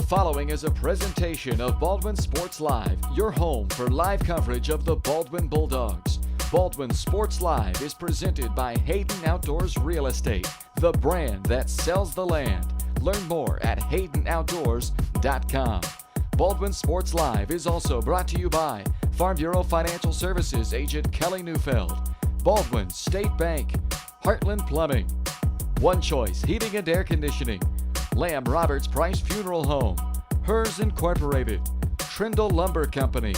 following is a presentation of Baldwin Sports Live, your home for live coverage of the Baldwin Bulldogs. Baldwin Sports Live is presented by Hayden Outdoors Real Estate, the brand that sells the land. Learn more at haydenoutdoors.com. Baldwin Sports Live is also brought to you by Farm Bureau Financial Services agent Kelly Neufeld, Baldwin State Bank, Heartland Plumbing, One Choice Heating and Air Conditioning, Lamb Roberts Price Funeral Home, Hers Incorporated, Trindle Lumber Company,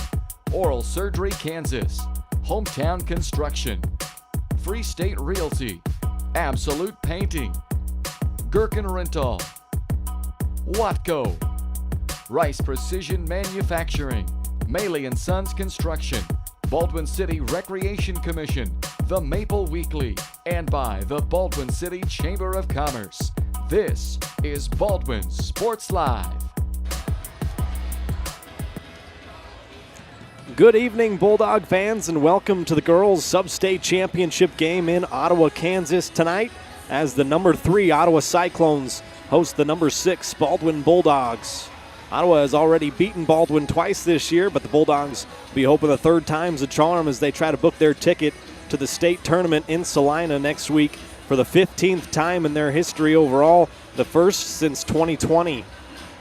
Oral Surgery Kansas, Hometown Construction, Free State Realty, Absolute Painting, Gherkin Rental, Watco, Rice Precision Manufacturing, Maley & Sons Construction, Baldwin City Recreation Commission, The Maple Weekly, and by the Baldwin City Chamber of Commerce. This is Baldwin Sports Live. Good evening, Bulldog fans, and welcome to the Girls Sub-State Championship game in Ottawa, Kansas tonight as the number 3 Ottawa Cyclones host the number 6 Baldwin Bulldogs. Ottawa has already beaten Baldwin twice this year, but the Bulldogs will be hoping the third time's a charm as they try to book their ticket to the state tournament in Salina next week for the 15th time in their history overall, the first since 2020.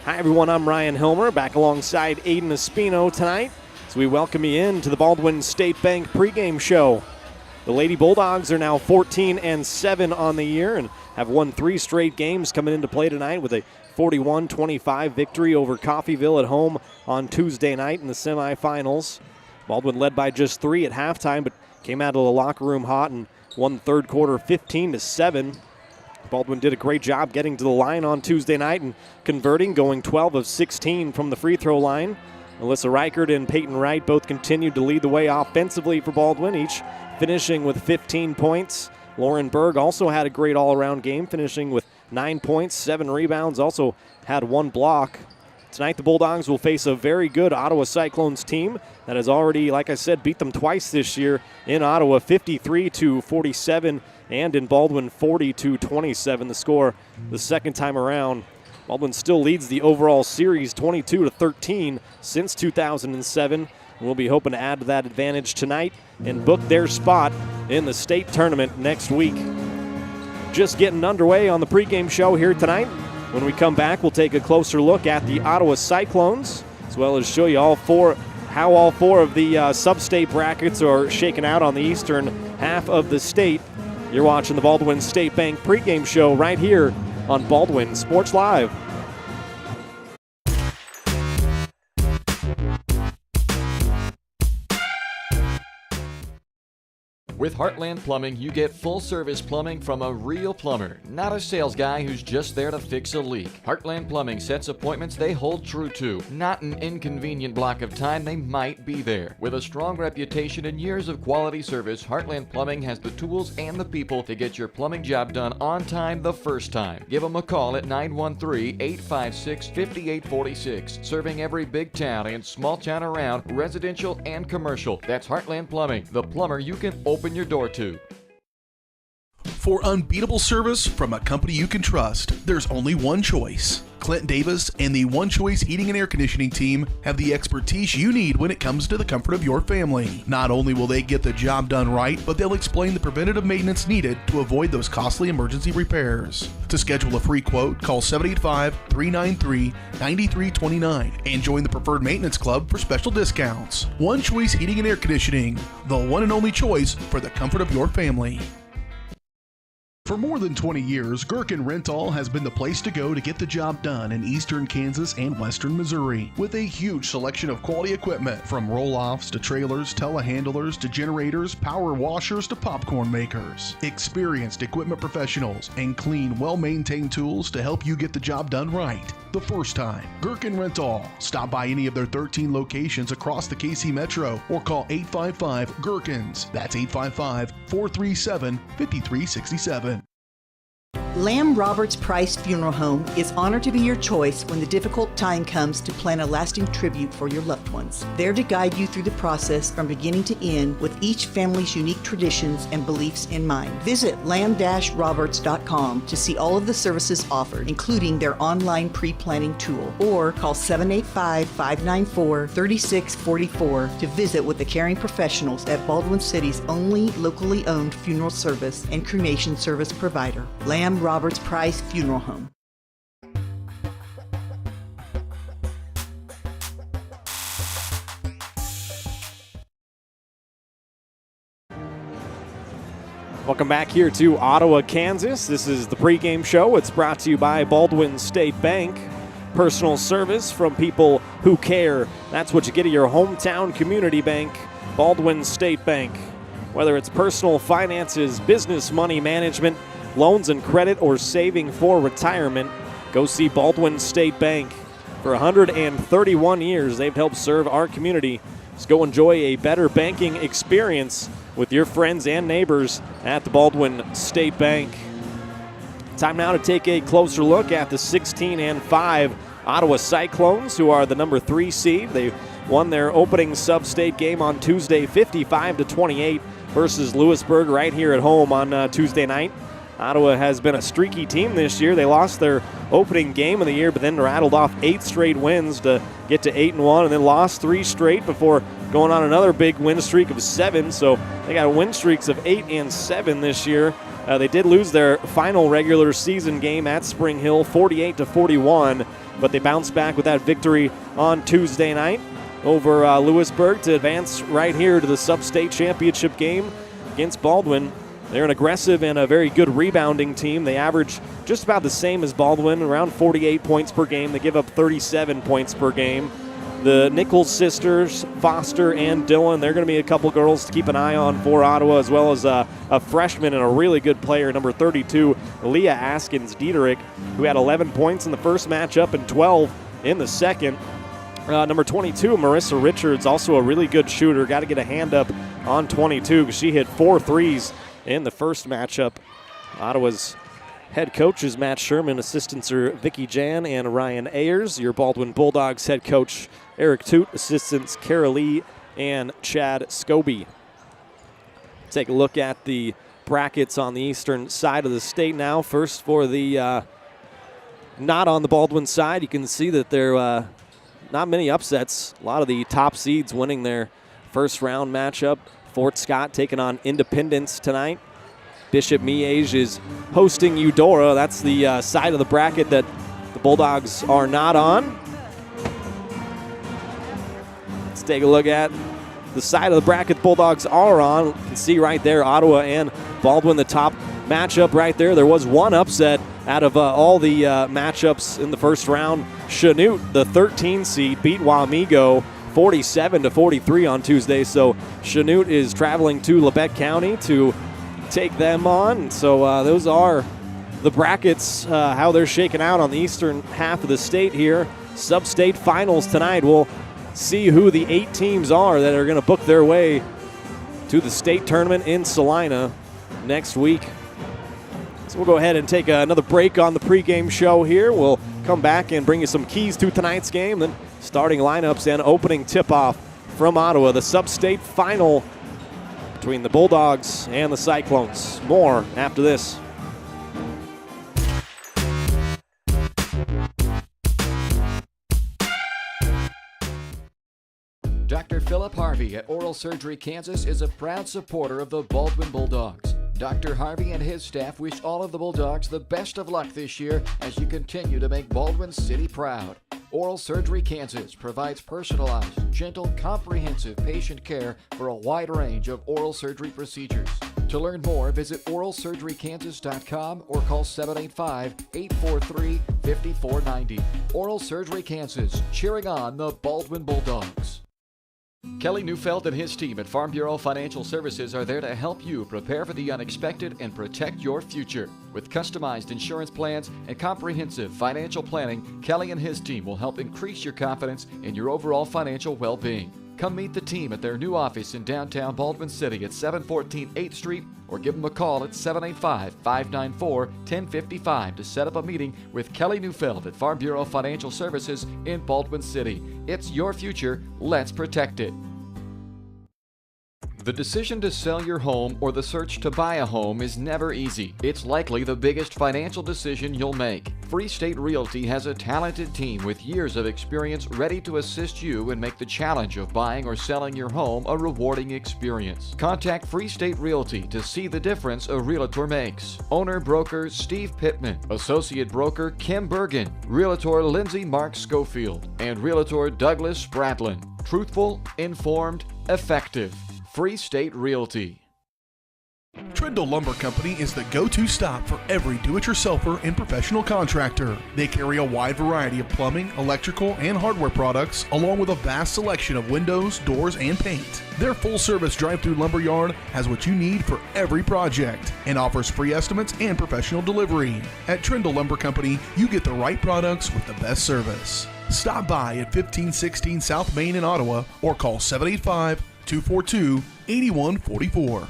Hi everyone, I'm Ryan Hilmer, back alongside Aiden Espino tonight as we welcome you in to the Baldwin State Bank pregame show. The Lady Bulldogs are now 14-7 on the year and have won 3 straight games coming into play tonight with a 41-25 victory over Coffeyville at home on Tuesday night in the semifinals. Baldwin led by just 3 at halftime, but came out of the locker room hot and won the third quarter 15-7. Baldwin did a great job getting to the line on Tuesday night and converting, going 12 of 16 from the free throw line. Alyssa Reichert and Peyton Wright both continued to lead the way offensively for Baldwin, each finishing with 15 points. Lauren Berg also had a great all-around game, finishing with 9 points, 7 rebounds, also had 1 block. Tonight the Bulldogs will face a very good Ottawa Cyclones team that has already, like I said, beat them twice this year in Ottawa, 53-47, and in Baldwin, 40-27 the score the second time around. Baldwin still leads the overall series 22-13 since 2007. We'll be hoping to add to that advantage tonight and book their spot in the state tournament next week. Just getting underway on the pregame show here tonight. When we come back, we'll take a closer look at the Ottawa Cyclones, as well as show you how all four of the sub-state brackets are shaken out on the eastern half of the state. You're watching the Baldwin State Bank pregame show right here on Baldwin Sports Live. With Heartland Plumbing, you get full-service plumbing from a real plumber, not a sales guy who's just there to fix a leak. Heartland Plumbing sets appointments they hold true to, not an inconvenient block of time they might be there. With a strong reputation and years of quality service, Heartland Plumbing has the tools and the people to get your plumbing job done on time the first time. Give them a call at 913-856-5846, serving every big town and small town around, residential and commercial. That's Heartland Plumbing, the plumber you can open your door to. For unbeatable service from a company you can trust, there's only one choice. Clint Davis and the One Choice Heating and Air Conditioning team have the expertise you need when it comes to the comfort of your family. Not only will they get the job done right, but they'll explain the preventative maintenance needed to avoid those costly emergency repairs. To schedule a free quote, call 785-393-9329 and join the Preferred Maintenance Club for special discounts. One Choice Heating and Air Conditioning, the one and only choice for the comfort of your family. For more than 20 years, Gherkin Rental has been the place to go to get the job done in eastern Kansas and western Missouri. With a huge selection of quality equipment, from roll-offs to trailers, telehandlers to generators, power washers to popcorn makers. Experienced equipment professionals and clean, well-maintained tools to help you get the job done right the first time. Gherkin Rental. Stop by any of their 13 locations across the KC Metro or call 855-GHERKINS. That's 855-437-5367. Lamb Roberts Price Funeral Home is honored to be your choice when the difficult time comes to plan a lasting tribute for your loved ones. There to guide you through the process from beginning to end with each family's unique traditions and beliefs in mind. Visit lamb-roberts.com to see all of the services offered, including their online pre-planning tool, or call 785-594-3644 to visit with the caring professionals at Baldwin City's only locally owned funeral service and cremation service provider, Lamb Roberts Price Funeral Home. Welcome back here to Ottawa, Kansas. This is the pregame show. It's brought to you by Baldwin State Bank. Personal service from people who care. That's what you get at your hometown community bank, Baldwin State Bank. Whether it's personal finances, business money management, loans and credit, or saving for retirement, go see Baldwin State Bank. For 131 years, they've helped serve our community. Let's go enjoy a better banking experience with your friends and neighbors at the Baldwin State Bank. Time now to take a closer look at the 16-5 Ottawa Cyclones, who are the number 3 seed. They won their opening sub-state game on Tuesday 55-28 versus Lewisburg right here at home on Tuesday night. Ottawa has been a streaky team this year. They lost their opening game of the year, but then rattled off 8 straight wins to get to 8-1, and then lost 3 straight before going on another big win streak of 7. So they got win streaks of 8 and 7 this year. They did lose their final regular season game at Spring Hill, 48-41, but they bounced back with that victory on Tuesday night over Lewisburg to advance right here to the sub-state championship game against Baldwin. They're an aggressive and a very good rebounding team. They average just about the same as Baldwin, around 48 points per game. They give up 37 points per game. The Nichols sisters, Foster and Dillon, they're going to be a couple girls to keep an eye on for Ottawa, as well as a freshman and a really good player, number 32, Leah Askins-Dieterich, who had 11 points in the first matchup and 12 in the second. Number 22, Marissa Richards, also a really good shooter. Got to get a hand up on 22 because she hit 4 threes in the first matchup. Ottawa's head coach is Matt Sherman, assistants are Vicky Jan and Ryan Ayers. Your Baldwin Bulldogs head coach Eric Toot, assistants Kara Lee and Chad Scobie. Take a look at the brackets on the eastern side of the state now. First for the not on the Baldwin side, you can see that there not many upsets. A lot of the top seeds winning their first round matchup. Fort Scott taking on Independence tonight. Bishop Miege is hosting Eudora. That's the side of the bracket that the Bulldogs are not on. Let's take a look at the side of the bracket the Bulldogs are on. You can see right there Ottawa and Baldwin, the top matchup right there. There was one upset out of all the matchups in the first round. Chanute, the 13 seed, beat Wamego 47-43 on Tuesday. So Chanute is traveling to Labette County to take them on. So those are the brackets, how they're shaking out on the eastern half of the state here. Sub-state finals tonight. We'll see who the 8 teams are that are going to book their way to the state tournament in Salina next week. So we'll go ahead and take another break on the pregame show here. We'll come back and bring you some keys to tonight's game, then starting lineups and opening tip-off from Ottawa, the sub-state final between the Bulldogs and the Cyclones. More after this. Dr. Philip Harvey at Oral Surgery Kansas is a proud supporter of the Baldwin Bulldogs. Dr. Harvey and his staff wish all of the Bulldogs the best of luck this year as you continue to make Baldwin City proud. Oral Surgery Kansas provides personalized, gentle, comprehensive patient care for a wide range of oral surgery procedures. To learn more, visit oralsurgerykansas.com or call 785-843-5490. Oral Surgery Kansas, cheering on the Baldwin Bulldogs. Kelly Neufeld and his team at Farm Bureau Financial Services are there to help you prepare for the unexpected and protect your future. With customized insurance plans and comprehensive financial planning, Kelly and his team will help increase your confidence in your overall financial well-being. Come meet the team at their new office in downtown Baldwin City at 714 8th Street or give them a call at 785-594-1055 to set up a meeting with Kelly Neufeld at Farm Bureau Financial Services in Baldwin City. It's your future. Let's protect it. The decision to sell your home or the search to buy a home is never easy. It's likely the biggest financial decision you'll make. Free State Realty has a talented team with years of experience ready to assist you and make the challenge of buying or selling your home a rewarding experience. Contact Free State Realty to see the difference a realtor makes. Owner broker Steve Pittman, associate broker Kim Bergen, realtor Lindsay Mark Schofield, and realtor Douglas Spratlin. Truthful, informed, effective. Free State Realty. Trindle Lumber Company is the go-to stop for every do-it-yourselfer and professional contractor. They carry a wide variety of plumbing, electrical, and hardware products, along with a vast selection of windows, doors, and paint. Their full-service drive-through lumber yard has what you need for every project and offers free estimates and professional delivery. At Trindle Lumber Company, you get the right products with the best service. Stop by at 1516 South Main in Ottawa or call 785-242-8144.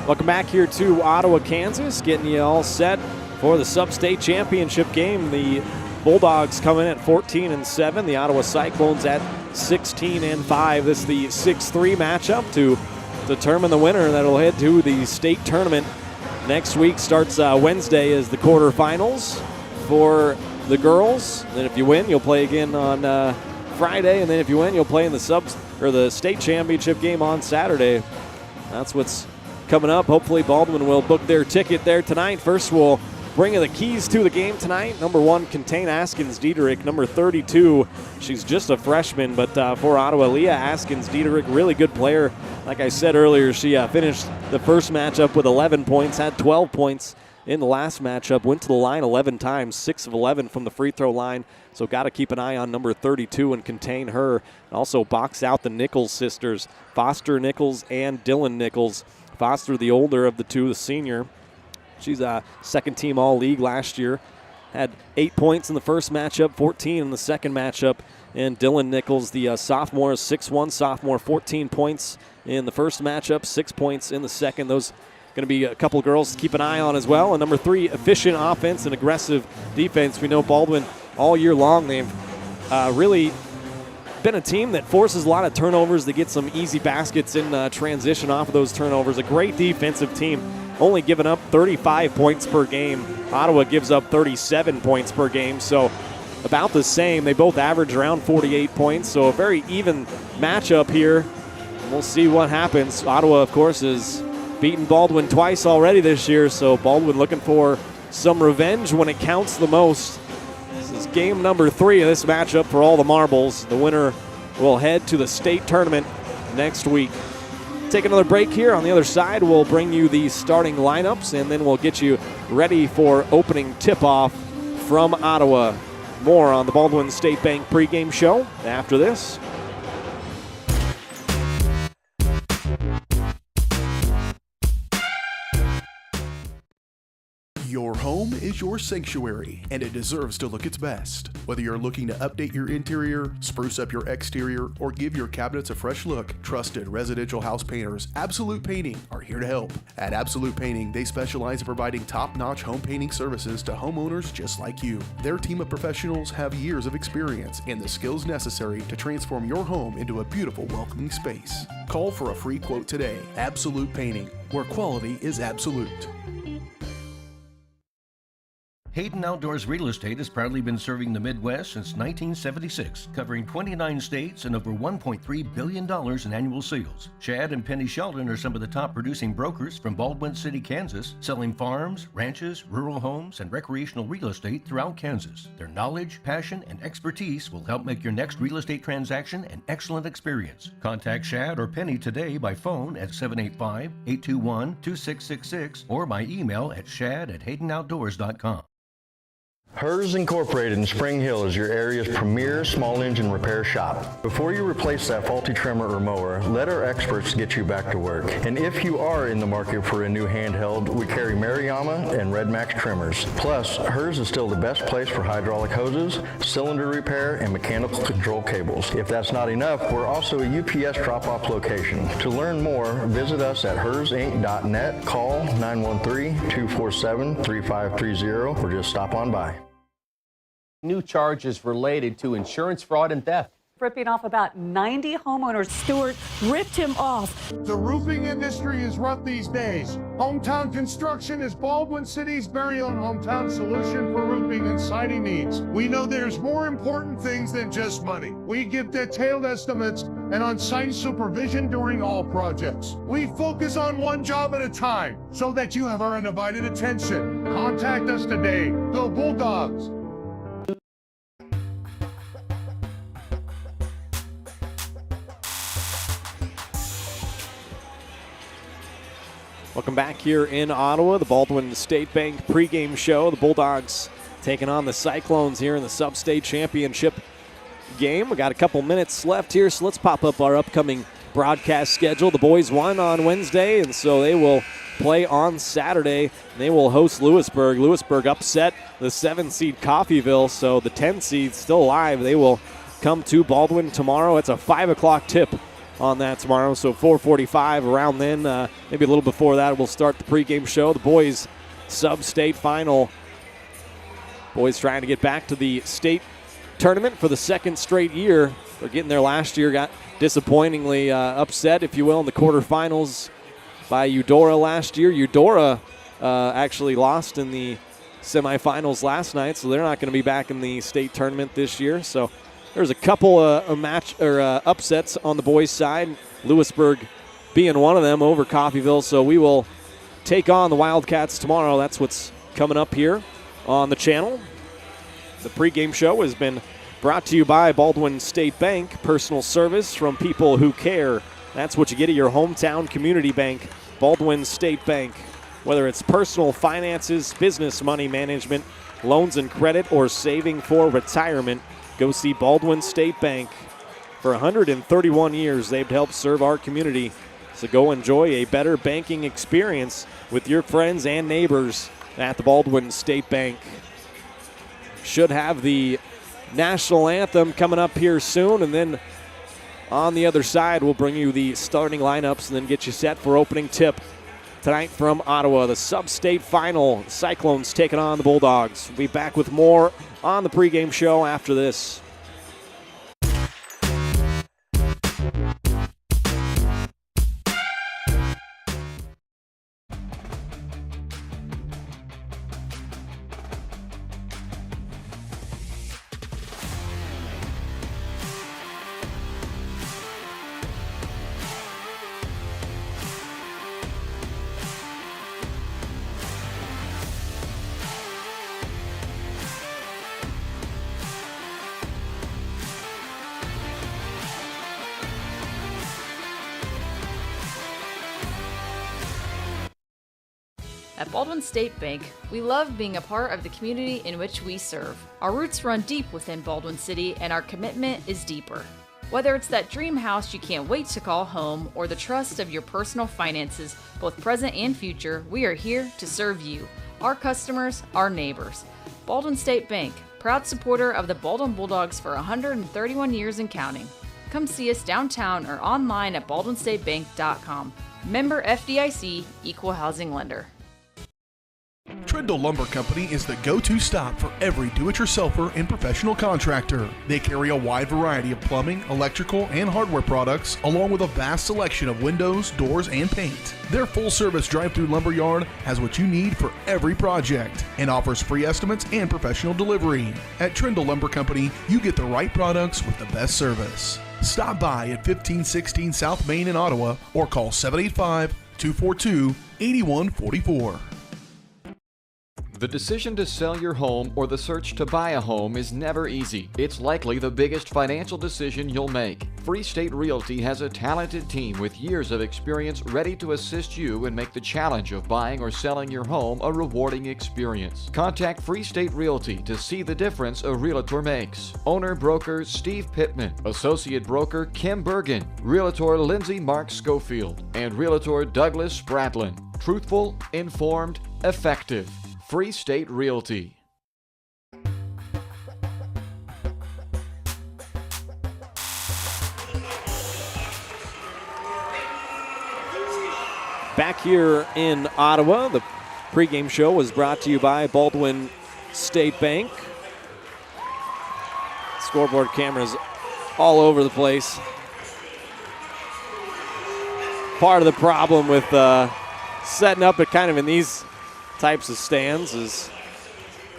Welcome back here to Ottawa, Kansas, getting you all set for the Sub-State Championship game. The Bulldogs come in at 14-7, the Ottawa Cyclones at 16-5. This is the 6-3 matchup to determine the winner that'll head to the state tournament. Next week starts Wednesday as the quarterfinals for the girls. Then if you win, you'll play again on Friday, and then if you win, you'll play in the state championship game on Saturday. That's what's coming up. Hopefully Baldwin will book their ticket there tonight. First, we'll bring you the keys to the game tonight. Number 1, Contain Askins Diederich. Number 32, she's just a freshman, but for Ottawa, Leah Askins Diederich, really good player. Like I said earlier, she finished the first matchup with 11 points, had 12 points in the last matchup, went to the line 11 times, 6 of 11 from the free throw line. So got to keep an eye on number 32 and contain her. Also box out the Nichols sisters, Foster Nichols and Dylan Nichols. Foster, the older of the two, the senior. She's a second-team All-League last year. Had 8 points in the first matchup, 14 in the second matchup. And Dylan Nichols, the sophomore, 6'1", sophomore, 14 points in the first matchup, 6 points in the second. Those going to be a couple girls to keep an eye on as well. And number 3, efficient offense and aggressive defense. We know Baldwin all year long, they've really been a team that forces a lot of turnovers. They get some easy baskets in transition off of those turnovers. A great defensive team, only giving up 35 points per game. Ottawa gives up 37 points per game, so about the same. They both average around 48 points, so a very even matchup here. We'll see what happens. Ottawa, of course, has beaten Baldwin twice already this year, so Baldwin looking for some revenge when it counts the most. This is game number 3 of this matchup for all the marbles. The winner will head to the state tournament next week. Take another break here. On the other side, we'll bring you the starting lineups, and then we'll get you ready for opening tip-off from Ottawa. More on the Baldwin State Bank pregame show after this. Your home is your sanctuary, and it deserves to look its best. Whether you're looking to update your interior, spruce up your exterior, or give your cabinets a fresh look, trusted residential house painters Absolute Painting are here to help. At Absolute Painting, they specialize in providing top-notch home painting services to homeowners just like you. Their team of professionals have years of experience and the skills necessary to transform your home into a beautiful, welcoming space. Call for a free quote today. Absolute Painting, where quality is absolute. Hayden Outdoors Real Estate has proudly been serving the Midwest since 1976, covering 29 states and over $1.3 billion in annual sales. Chad and Penny Sheldon are some of the top producing brokers from Baldwin City, Kansas, selling farms, ranches, rural homes, and recreational real estate throughout Kansas. Their knowledge, passion, and expertise will help make your next real estate transaction an excellent experience. Contact Chad or Penny today by phone at 785-821-2666 or by email at shad@haydenoutdoors.com. Hers Incorporated in Spring Hill is your area's premier small engine repair shop. Before you replace that faulty trimmer or mower, let our experts get you back to work. And if you are in the market for a new handheld, we carry Maruyama and Red Max trimmers. Plus, Hers is still the best place for hydraulic hoses, cylinder repair, and mechanical control cables. If that's not enough, we're also a UPS drop-off location. To learn more, visit us at hersinc.net, call 913-247-3530, or just stop on by. New charges related to insurance fraud and theft. Ripping off about 90 homeowners. Stewart ripped him off. The roofing industry is rough these days. Hometown Construction is Baldwin City's very own hometown solution for roofing and siding needs. We know there's more important things than just money. We give detailed estimates and on-site supervision during all projects. We focus on one job at a time so that you have our undivided attention. Contact us today. Go Bulldogs! Welcome back here in Ottawa, the Baldwin State Bank pregame show. The Bulldogs taking on the Cyclones here in the Sub-State Championship game. We got a couple minutes left here, so let's pop up our upcoming broadcast schedule. The boys won on Wednesday, and so they will play on Saturday. They will host Lewisburg. Lewisburg upset the 7-seed Coffeyville, so the 10 seed still alive. They will come to Baldwin tomorrow. It's a 5 o'clock tip on that tomorrow, so 4:45 around then, maybe a little before that, we'll start the pregame show. The boys sub-state final. Boys trying to get back to the state tournament for the second straight year. They're getting there last year, got disappointingly upset, if you will, in the quarterfinals by Eudora last year. Eudora actually lost in the semifinals last night, so they're not going to be back in the state tournament this year. So there's a couple upsets on the boys' side, Lewisburg being one of them over Coffeyville. So we will take on the Wildcats tomorrow. That's what's coming up here on the channel. The pregame show has been brought to you by Baldwin State Bank, personal service from people who care. That's what you get at your hometown community bank, Baldwin State Bank. Whether it's personal finances, business money management, loans and credit, or saving for retirement, go see Baldwin State Bank. For 131 years, they've helped serve our community. So go enjoy a better banking experience with your friends and neighbors at the Baldwin State Bank. Should have the national anthem coming up here soon, and then on the other side, we'll bring you the starting lineups and then get you set for opening tip tonight from Ottawa. The sub-state final, Cyclones taking on the Bulldogs. We'll be back with more on the pregame show after this. At Baldwin State Bank, we love being a part of the community in which we serve. Our roots run deep within Baldwin City, and our commitment is deeper. Whether it's that dream house you can't wait to call home or the trust of your personal finances, both present and future, we are here to serve you, our customers, our neighbors. Baldwin State Bank, proud supporter of the Baldwin Bulldogs for 131 years and counting. Come see us downtown or online at baldwinstatebank.com. Member FDIC, Equal Housing Lender. Trindle Lumber Company is the go-to stop for every do-it-yourselfer and professional contractor. They carry a wide variety of plumbing, electrical, and hardware products, along with a vast selection of windows, doors, and paint. Their full-service drive-through lumber yard has what you need for every project and offers free estimates and professional delivery. At Trindle Lumber Company, you get the right products with the best service. Stop by at 1516 South Main in Ottawa or call 785-242-8144. The decision to sell your home or the search to buy a home is never easy. It's likely the biggest financial decision you'll make. Free State Realty has a talented team with years of experience ready to assist you and make the challenge of buying or selling your home a rewarding experience. Contact Free State Realty to see the difference a realtor makes. Owner broker Steve Pittman, associate broker Kim Bergen, realtor Lindsay Mark Schofield, and realtor Douglas Spratlin. Truthful, informed, effective. Free State Realty. Back here in Ottawa, the pregame show was brought to you by Baldwin State Bank. Scoreboard cameras all over the place. Part of the problem with setting up it kind of in these types of stands is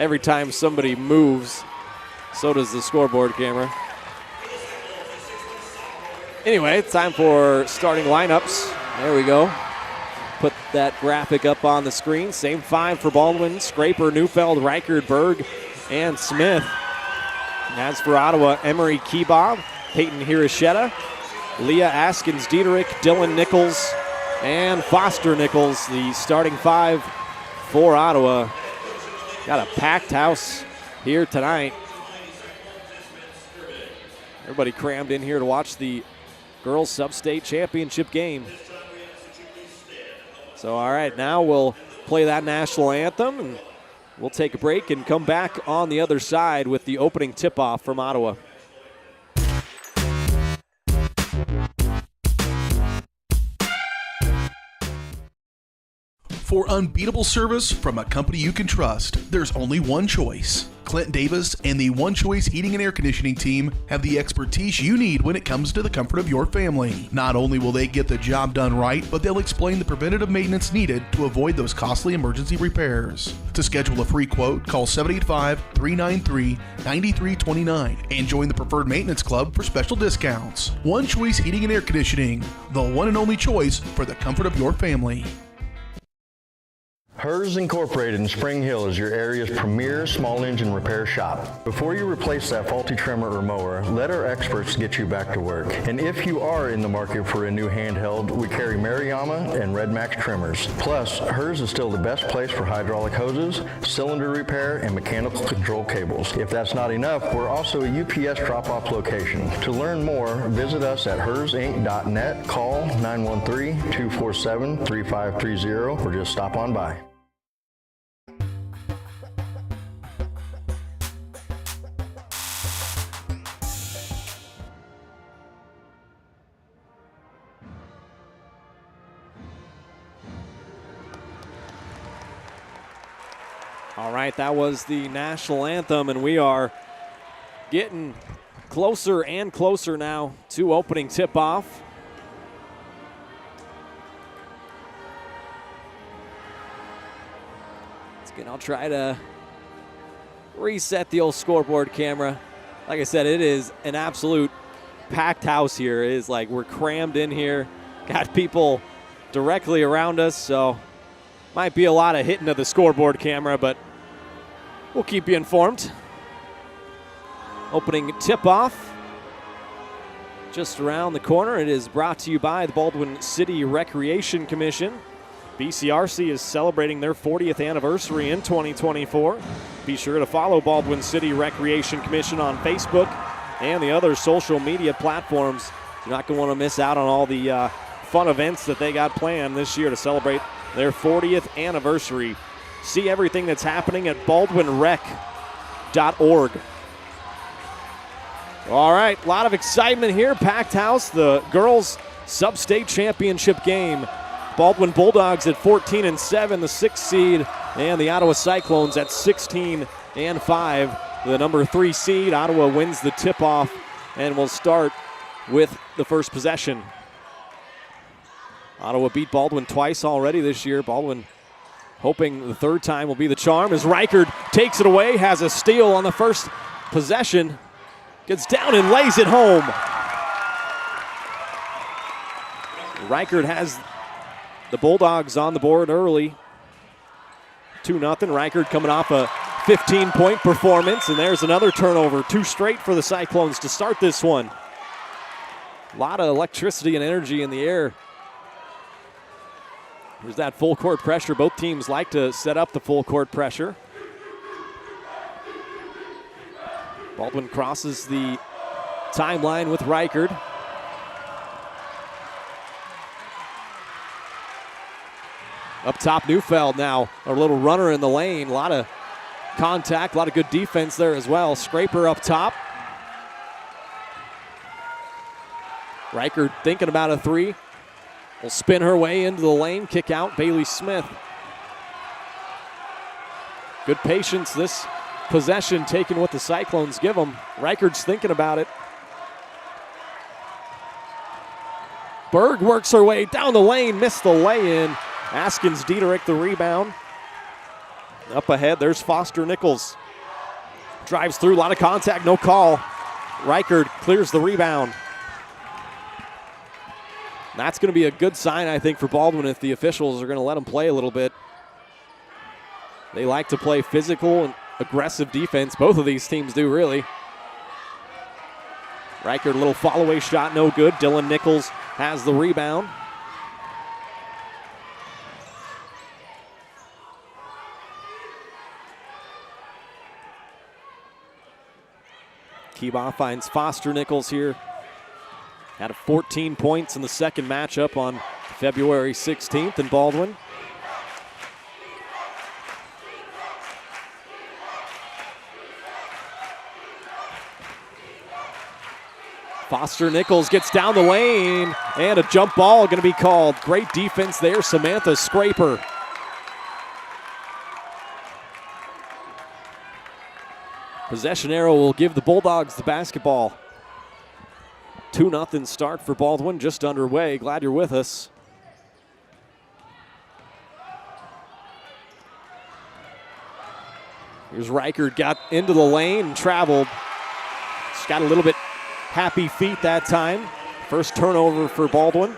every time somebody moves, so does the scoreboard camera. Anyway, it's time for starting lineups. There we go. Put that graphic up on the screen. Same five for Baldwin: Scraper, Neufeld, Reichard, Berg, and Smith. And as for Ottawa, Emery Kebob, Peyton Hirosheta, Leah Askins Dieterich, Dylan Nichols, and Foster Nichols, the starting five for Ottawa. Got a packed house here tonight. Everybody crammed in here to watch the girls sub-state championship game. So, all right, now we'll play that national anthem, and we'll take a break and come back on the other side with the opening tip-off from Ottawa. For unbeatable service from a company you can trust, there's only one choice. Clint Davis and the One Choice Heating and Air Conditioning team have the expertise you need when it comes to the comfort of your family. Not only will they get the job done right, but they'll explain the preventative maintenance needed to avoid those costly emergency repairs. To schedule a free quote, call 785-393-9329 and join the Preferred Maintenance Club for special discounts. One Choice Heating and Air Conditioning, the one and only choice for the comfort of your family. Hers Incorporated in Spring Hill is your area's premier small engine repair shop. Before you replace that faulty trimmer or mower, let our experts get you back to work. And if you are in the market for a new handheld, we carry Maruyama and Red Max trimmers. Plus, Hers is still the best place for hydraulic hoses, cylinder repair, and mechanical control cables. If that's not enough, we're also a UPS drop-off location. To learn more, visit us at hersinc.net, call 913-247-3530, or just stop on by. All right, that was the national anthem, and we are getting closer and closer now to opening tip-off. I'll try to reset the old scoreboard camera. Like I said, it is an absolute packed house here. It is like we're crammed in here. Got people directly around us, so might be a lot of hitting of the scoreboard camera, but we'll keep you informed. Opening tip-off just around the corner. It is brought to you by the Baldwin City Recreation Commission. BCRC is celebrating their 40th anniversary in 2024. Be sure to follow Baldwin City Recreation Commission on Facebook and the other social media platforms. You're not going to want to miss out on all the fun events that they got planned this year to celebrate their 40th anniversary. See everything that's happening at baldwinrec.org. All right, a lot of excitement here. Packed house, the girls' sub-state championship game. Baldwin Bulldogs at 14-7, the 6th seed, and the Ottawa Cyclones at 16-5, the number 3 seed. Ottawa wins the tip-off and will start with the first possession. Ottawa beat Baldwin twice already this year. Baldwin hoping the third time will be the charm as Reichard takes it away, has a steal on the first possession, gets down and lays it home. Reichard has the Bulldogs on the board early. 2-0. Reichard coming off a 15-point performance, and there's another turnover. 2 straight for the Cyclones to start this one. A lot of electricity and energy in the air. There's that full court pressure. Both teams like to set up the full court pressure. Baldwin crosses the timeline with Reichard. Up top, Neufeld now, a little runner in the lane. A lot of contact, a lot of good defense there as well. Scraper up top. Reichard thinking about a 3. Will spin her way into the lane, kick out Bailey Smith. Good patience this possession, taking what the Cyclones give them. Reichard's thinking about it. Berg works her way down the lane, missed the lay-in. Askins Dieterich the rebound. Up ahead, there's Foster Nichols. Drives through, a lot of contact, no call. Reichard clears the rebound. That's going to be a good sign, I think, for Baldwin if the officials are going to let them play a little bit. They like to play physical and aggressive defense. Both of these teams do, really. Reichard, a little follow-away shot, no good. Dylan Nichols has the rebound. Keebaugh finds Foster Nichols here. Had 14 points in the second matchup on February 16th in Baldwin. Foster Nichols gets down the lane, and a jump ball going to be called. Great defense there, Samantha Scraper. Possession arrow will give the Bulldogs the basketball. 2-0 start for Baldwin, just underway. Glad you're with us. Here's Reichard, got into the lane and traveled. Just got a little bit happy feet that time. First turnover for Baldwin.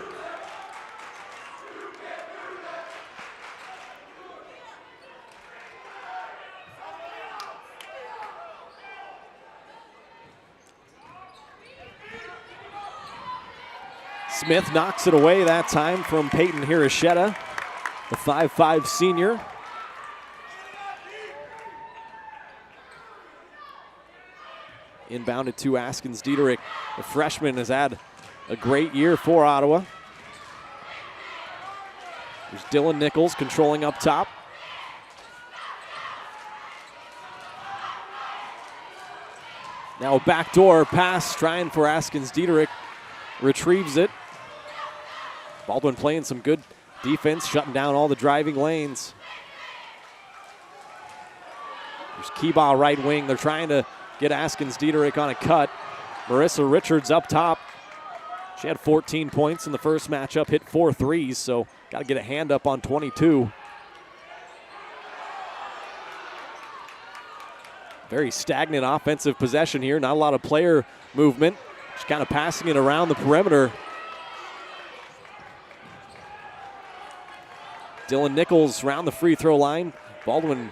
Smith knocks it away that time from Peyton Hirosheta, the 5'5" senior. Inbounded to Askins Dieterich. The freshman has had a great year for Ottawa. There's Dylan Nichols controlling up top. Now a backdoor pass trying for Askins Dieterich. Retrieves it. Baldwin playing some good defense, shutting down all the driving lanes. There's Keebaugh right wing. They're trying to get Askins Dieterich on a cut. Marissa Richards up top. She had 14 points in the first matchup, hit 4 threes, so got to get a hand up on 22. Very stagnant offensive possession here. Not a lot of player movement. Just kind of passing it around the perimeter. Dylan Nichols around the free throw line. Baldwin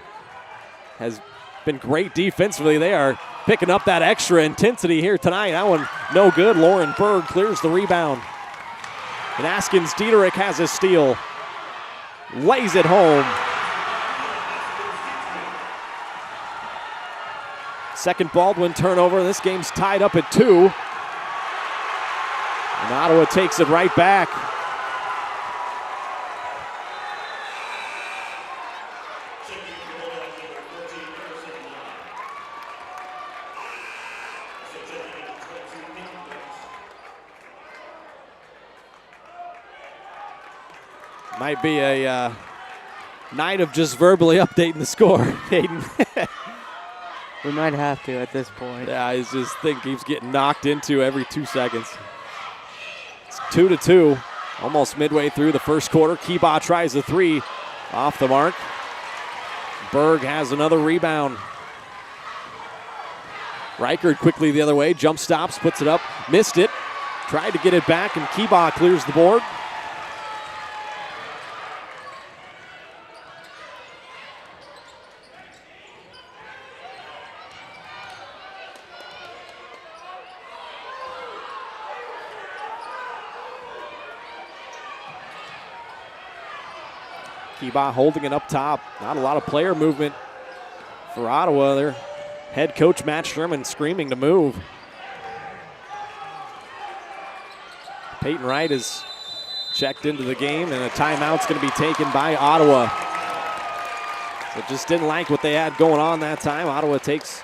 has been great defensively. They are picking up that extra intensity here tonight. That one no good. Lauren Berg clears the rebound. And Askins Dieterich has a steal. Lays it home. Second Baldwin turnover. This game's tied up at 2. And Ottawa takes it right back. Might be a night of just verbally updating the score, Hayden. We might have to at this point. Yeah, I just think he's getting knocked into every 2 seconds. It's 2-2, almost midway through the first quarter. Keebaugh tries a 3, off the mark. Berg has another rebound. Reichard quickly the other way, jump stops, puts it up, missed it. Tried to get it back, and Keebaugh clears the board. Kiba holding it up top. Not a lot of player movement for Ottawa. Their head coach, Matt Sherman, screaming to move. Peyton Wright is checked into the game, and a timeout's going to be taken by Ottawa. So just didn't like what they had going on that time. Ottawa takes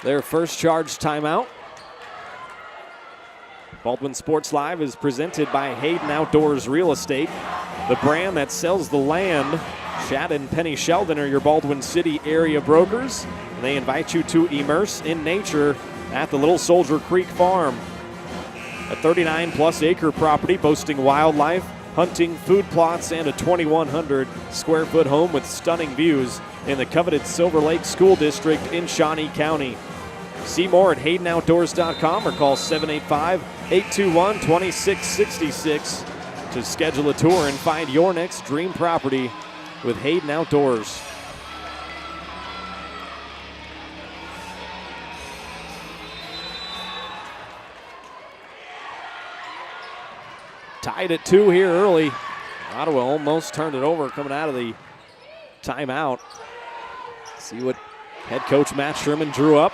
their first charge timeout. Baldwin Sports Live is presented by Hayden Outdoors Real Estate, the brand that sells the land. Chad and Penny Sheldon are your Baldwin City area brokers. And they invite you to immerse in nature at the Little Soldier Creek Farm. A 39-plus acre property boasting wildlife, hunting, food plots, and a 2,100 square foot home with stunning views in the coveted Silver Lake School District in Shawnee County. See more at HaydenOutdoors.com or call 785-821-2666 to schedule a tour and find your next dream property with Hayden Outdoors. Tied at 2 here early. Ottawa almost turned it over coming out of the timeout. See what head coach Matt Sherman drew up.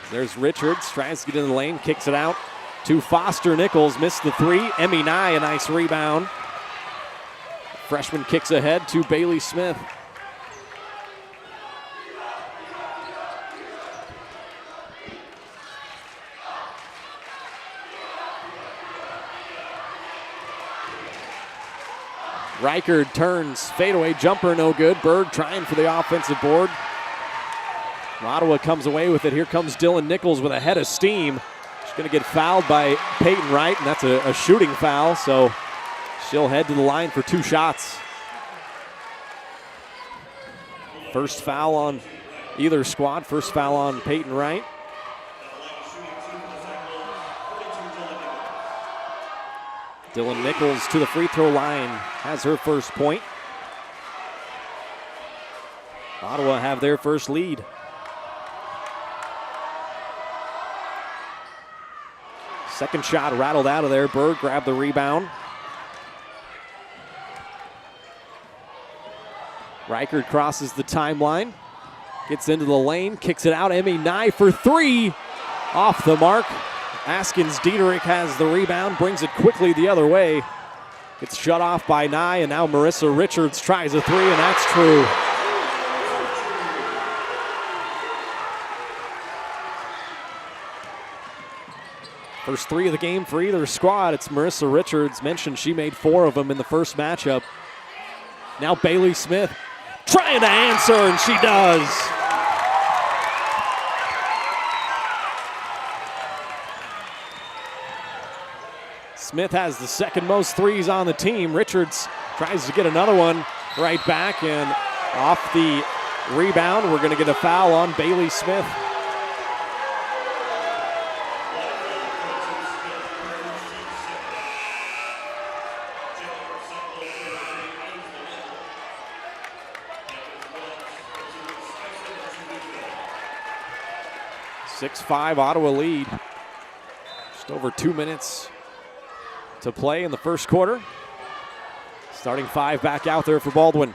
There's Richards, tries to get in the lane, kicks it out to Foster Nichols, missed the three. Emmy Nye, a nice rebound. Freshman kicks ahead to Bailey Smith. Reichard turns, fadeaway jumper, no good. Berg trying for the offensive board. Ottawa comes away with it. Here comes Dylan Nichols with a head of steam. She's going to get fouled by Peyton Wright, and that's a shooting foul, so she'll head to the line for 2 shots. First foul on either squad. First foul on Peyton Wright. Dylan Nichols to the free throw line, has her first point. Ottawa have their first lead. Second shot rattled out of there. Berg grabbed the rebound. Reichard crosses the timeline, gets into the lane, kicks it out. Emmy Nye for 3, off the mark. Askins Dieterich has the rebound, brings it quickly the other way. It's shut off by Nye, and now Marissa Richards tries a 3, and that's true. First 3 of the game for either squad. It's Marissa Richards. Mentioned she made 4 of them in the first matchup. Now Bailey Smith trying to answer, and she does. Smith has the second most threes on the team. Richards tries to get another one right back, and off the rebound, we're going to get a foul on Bailey Smith. .5 Ottawa lead. Just over 2 minutes to play in the first quarter. Starting 5 back out there for Baldwin.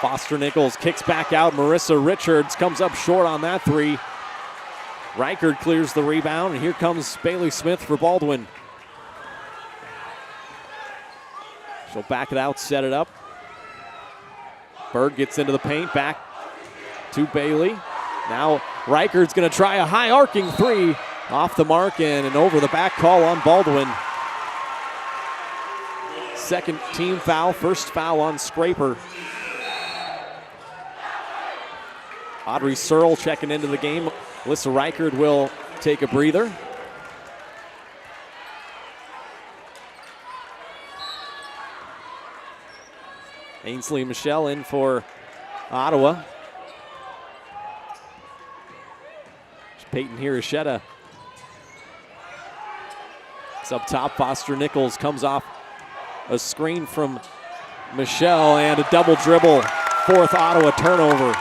Foster Nichols kicks back out. Marissa Richards comes up short on that 3. Reichard clears the rebound, and here comes Bailey Smith for Baldwin. She'll back it out, set it up. Berg gets into the paint, back to Bailey. Now Reichard's going to try a high arcing 3, off the mark, and an over the back call on Baldwin. Second team foul, first foul on Scraper. Audrey Searle checking into the game. Alyssa Reichard will take a breather. Ainsley Michelle in for Ottawa. Peyton Hiroshita. It's up top. Foster Nichols comes off a screen from Michelle, and a double dribble. 4th Ottawa turnover.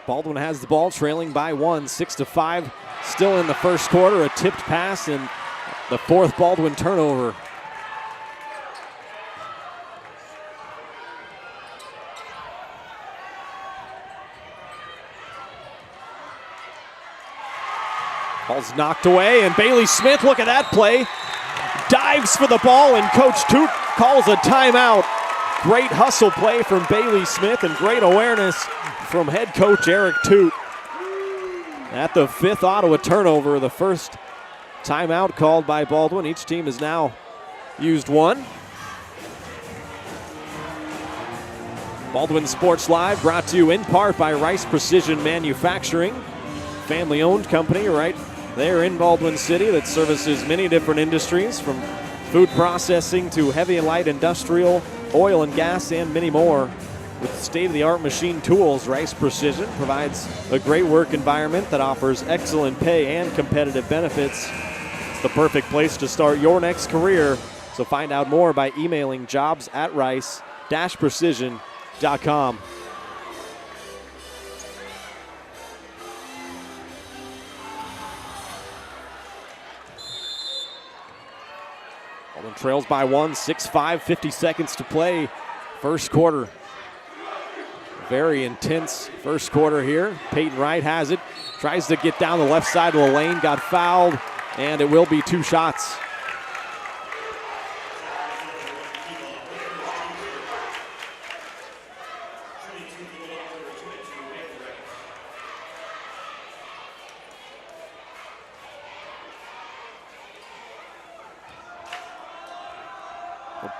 Baldwin has the ball, trailing by 1, 6-5. Still in the first quarter, a tipped pass and the fourth Baldwin turnover. Ball's knocked away, and Bailey Smith, look at that play. Dives for the ball, and Coach Toot calls a timeout. Great hustle play from Bailey Smith and great awareness from head coach Eric Toot. At the 5th Ottawa turnover, the first timeout called by Baldwin. Each team has now used one. Baldwin Sports Live brought to you in part by Rice Precision Manufacturing, family-owned company right there in Baldwin City that services many different industries, from food processing to heavy and light industrial, oil and gas, and many more. With state-of-the-art machine tools, Rice Precision provides a great work environment that offers excellent pay and competitive benefits. It's the perfect place to start your next career. So find out more by emailing jobs@rice-precision.com. Baldwin trails by 1, 6-5, 50 seconds to play. First quarter. Very intense first quarter here. Peyton Wright has it. Tries to get down the left side of the lane. Got fouled, and it will be 2 shots.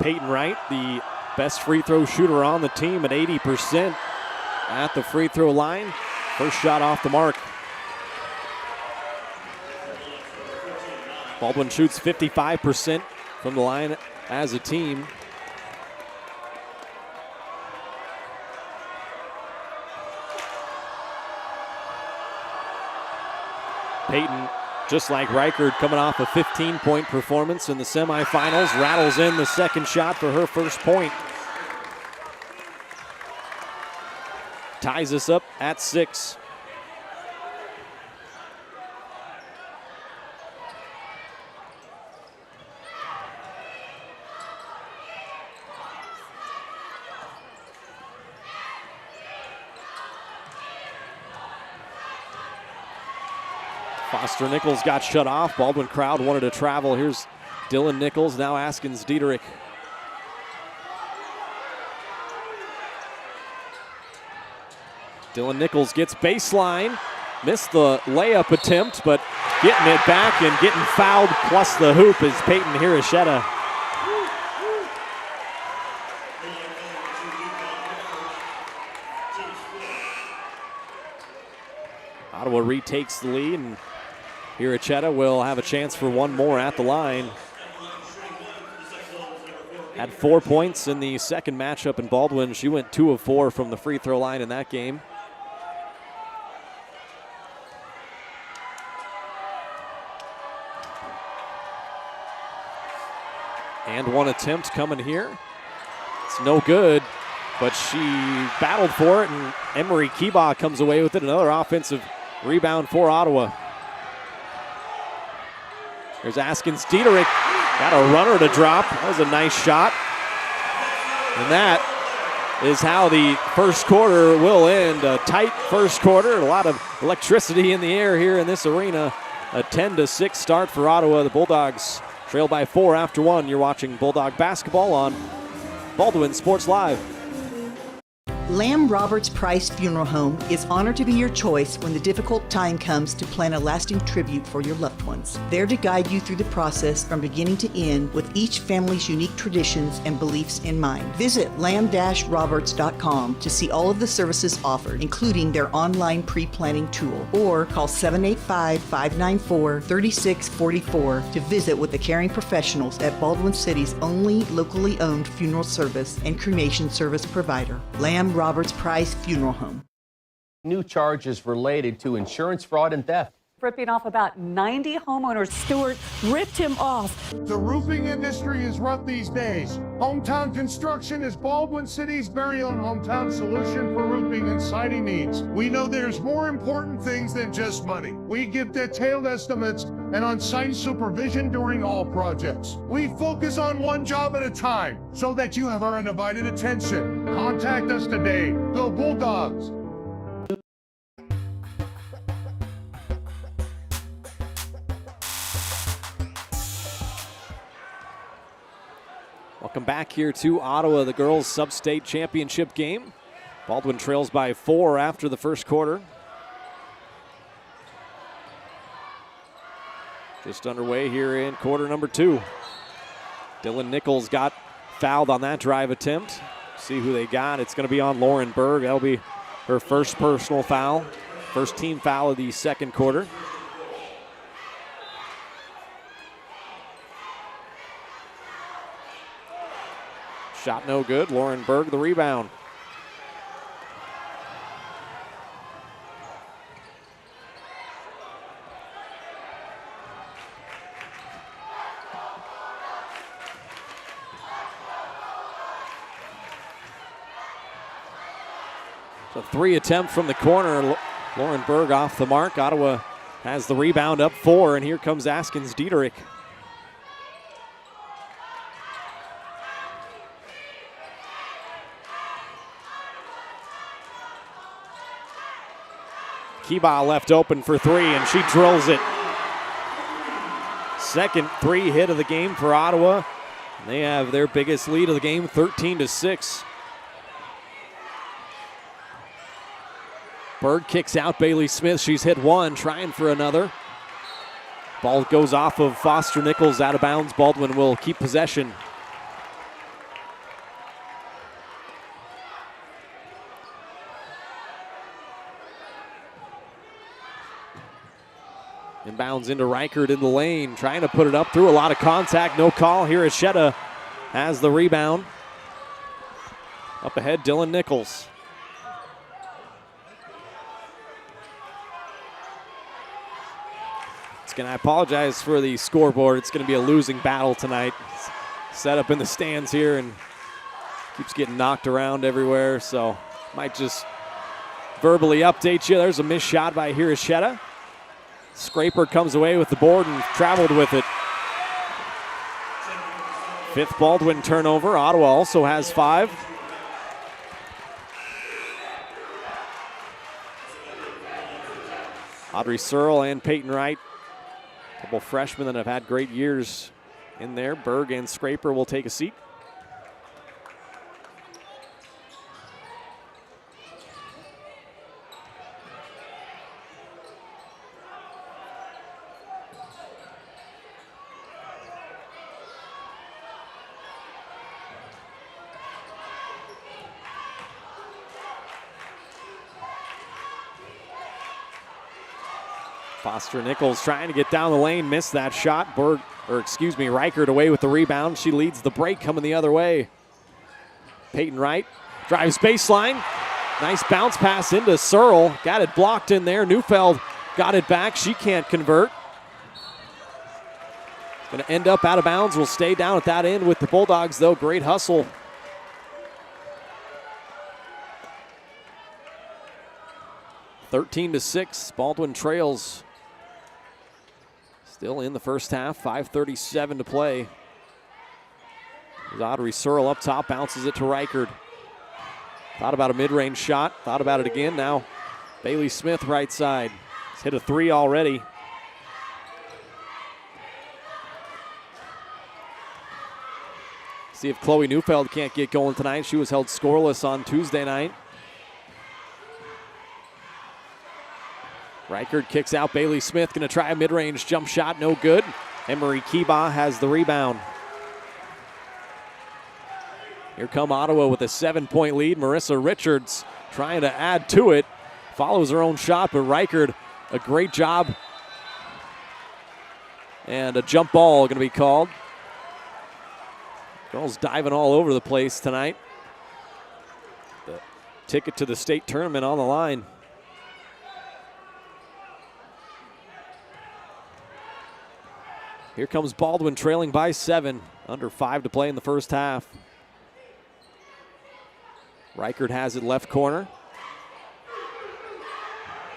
Peyton Wright, the best free throw shooter on the team at 80% at the free throw line. First shot off the mark. Baldwin shoots 55% from the line as a team. Peyton, just like Reichard, coming off a 15-point performance in the semifinals, rattles in the second shot for her first point. Ties us up at 6. Foster Nichols got shut off. Baldwin crowd wanted to travel. Here's Dylan Nichols, now Askins Diederich. Dylan Nichols gets baseline. Missed the layup attempt, but getting it back and getting fouled plus the hoop is Peyton Hiroshita. Ottawa retakes the lead, and Hiroshita will have a chance for one more at the line. Had 4 points in the second matchup in Baldwin. She went 2 of 4 from the free throw line in that game. And one attempt coming here. It's no good, but she battled for it, and Emery Kebaugh comes away with it. Another offensive rebound for Ottawa. There's Askins Diederich. Got a runner to drop. That was a nice shot. And that is how the first quarter will end. A tight first quarter. A lot of electricity in the air here in this arena. A 10-6 start for Ottawa. The Bulldogs trail by 4 after 1. You're watching Bulldog basketball on Baldwin Sports Live. Lamb Roberts Price Funeral Home is honored to be your choice when the difficult time comes to plan a lasting tribute for your loved ones. There to guide you through the process from beginning to end with each family's unique traditions and beliefs in mind. Visit lamb-roberts.com to see all of the services offered, including their online pre-planning tool, or call 785-594-3644 to visit with the caring professionals at Baldwin City's only locally owned funeral service and cremation service provider, Lamb Roberts Price Funeral Home. New charges related to insurance fraud and theft. ripping off about 90 homeowners. Stewart ripped him off. The roofing industry is rough these days. Hometown Construction is Baldwin City's very own hometown solution for roofing and siding needs. We know there's more important things than just money. We give detailed estimates and on-site supervision during all projects. We focus on one job at a time so that you have our undivided attention. Contact us today. Go Bulldogs! Welcome back here to Ottawa, the girls' sub-state championship game. Baldwin trails by 4 after the first quarter. Just underway here in quarter number 2. Dylan Nichols got fouled on that drive attempt. See who they got. It's going to be on Lauren Berg. That'll be her first personal foul. First team foul of the second quarter. Shot no good. Lauren Berg the rebound. So 3 attempt from the corner. Lauren Berg off the mark. Ottawa has the rebound up 4, and here comes Askins Diederich. Kiba left open for 3, and she drills it. Second 3 hit of the game for Ottawa. They have their biggest lead of the game, 13-6. Berg kicks out Bailey Smith. She's hit 1, trying for another. Ball goes off of Foster Nichols, out of bounds. Baldwin will keep possession. Inbounds into Reichert in the lane, trying to put it up through a lot of contact. No call. Here Isheta has the rebound. Up ahead, Dylan Nichols. I apologize for the scoreboard. It's going to be a losing battle tonight. It's set up in the stands here and keeps getting knocked around everywhere, so might just verbally update you. There's a missed shot by Hiroshita. Scraper comes away with the board and traveled with it. 5th Baldwin turnover. Ottawa also has 5. Audrey Searle and Peyton Wright, couple freshmen that have had great years in there. Berg and Scraper will take a seat. Foster Nichols trying to get down the lane, missed that shot. Reichert away with the rebound. She leads the break coming the other way. Peyton Wright drives baseline. Nice bounce pass into Searle. Got it blocked in there. Neufeld got it back. She can't convert. Going to end up out of bounds. Will stay down at that end with the Bulldogs, though. Great hustle. (13-6). Baldwin trails. Still in the first half, 5:37 to play. Audrey Searle up top, bounces it to Reichert. Thought about a mid-range shot, thought about it again. Now Bailey Smith right side. He's hit a 3 already. See if Chloe Neufeld can't get going tonight. She was held scoreless on Tuesday night. Reichert kicks out Bailey Smith, going to try a mid-range jump shot, no good. Emery Kiba has the rebound. Here come Ottawa with a 7-point lead. Marissa Richards trying to add to it. Follows her own shot, but Reichert, a great job. And a jump ball going to be called. Girls diving all over the place tonight. The ticket to the state tournament on the line. Here comes Baldwin trailing by 7. Under 5 to play in the first half. Reichert has it left corner.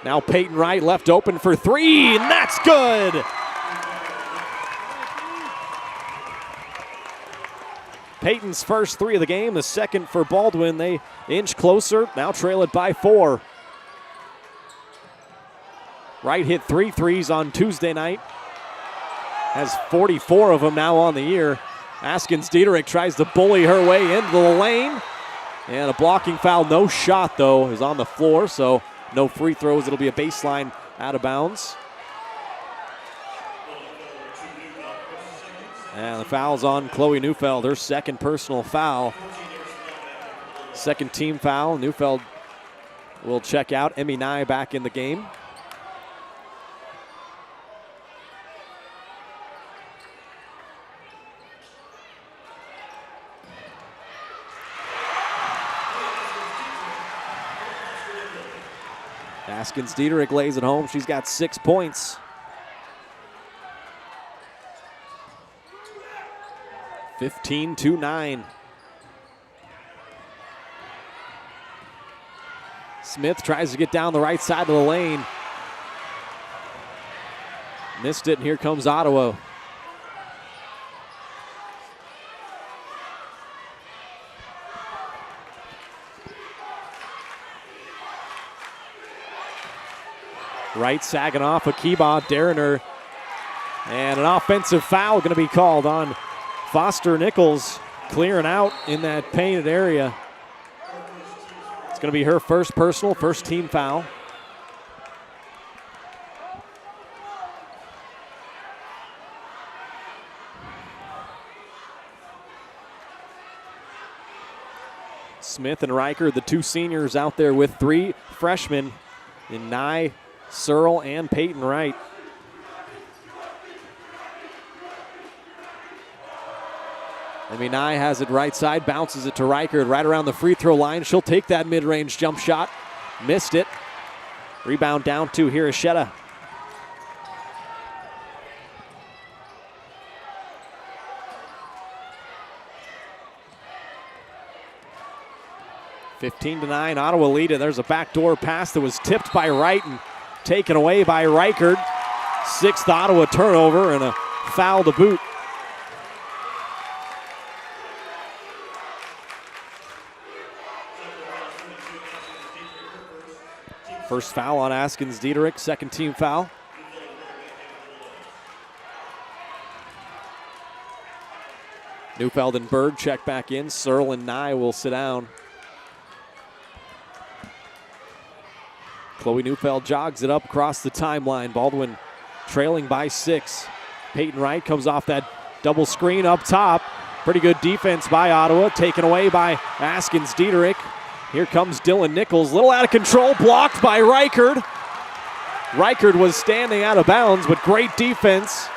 Now Peyton Wright left open for 3, and that's good! Peyton's first 3 of the game, the second for Baldwin. They inch closer, now trail it by 4. Wright hit 3 threes on Tuesday night. Has 44 of them now on the year. Askins Dieterich tries to bully her way into the lane. And a blocking foul, no shot though, is on the floor, so no free throws. It'll be a baseline out of bounds. And the foul's on Chloe Neufeld, her second personal foul. Second team foul. Neufeld will check out. Emmy Nye back in the game. Askins Dieterich lays it home. She's got 6 points. 15-9. Smith tries to get down the right side of the lane. Missed it, and here comes Ottawa. Wright sagging off Akiba, Derriner, and an offensive foul going to be called on Foster Nichols, clearing out in that painted area. It's going to be her first personal, first team foul. Smith and Riker, the 2 seniors out there with 3 freshmen in Nye, Searle, and Peyton Wright. Emmy Nye has it right side, bounces it to Reichert right around the free throw line. She'll take that mid-range jump shot. Missed it. Rebound down to Hiroshita. (15-9). Ottawa lead it. There's a backdoor pass that was tipped by Wright and taken away by Reichert. 6th Ottawa turnover and a foul to boot. First foul on Askins Dieterich, second team foul. Neufeld and Berg check back in. Searle and Nye will sit down. Chloe Neufeld jogs it up across the timeline. Baldwin trailing by 6. Peyton Wright comes off that double screen up top. Pretty good defense by Ottawa, taken away by Askins Dieterich. Here comes Dylan Nichols, little out of control, blocked by Reichert. Reichert was standing out of bounds, but great defense.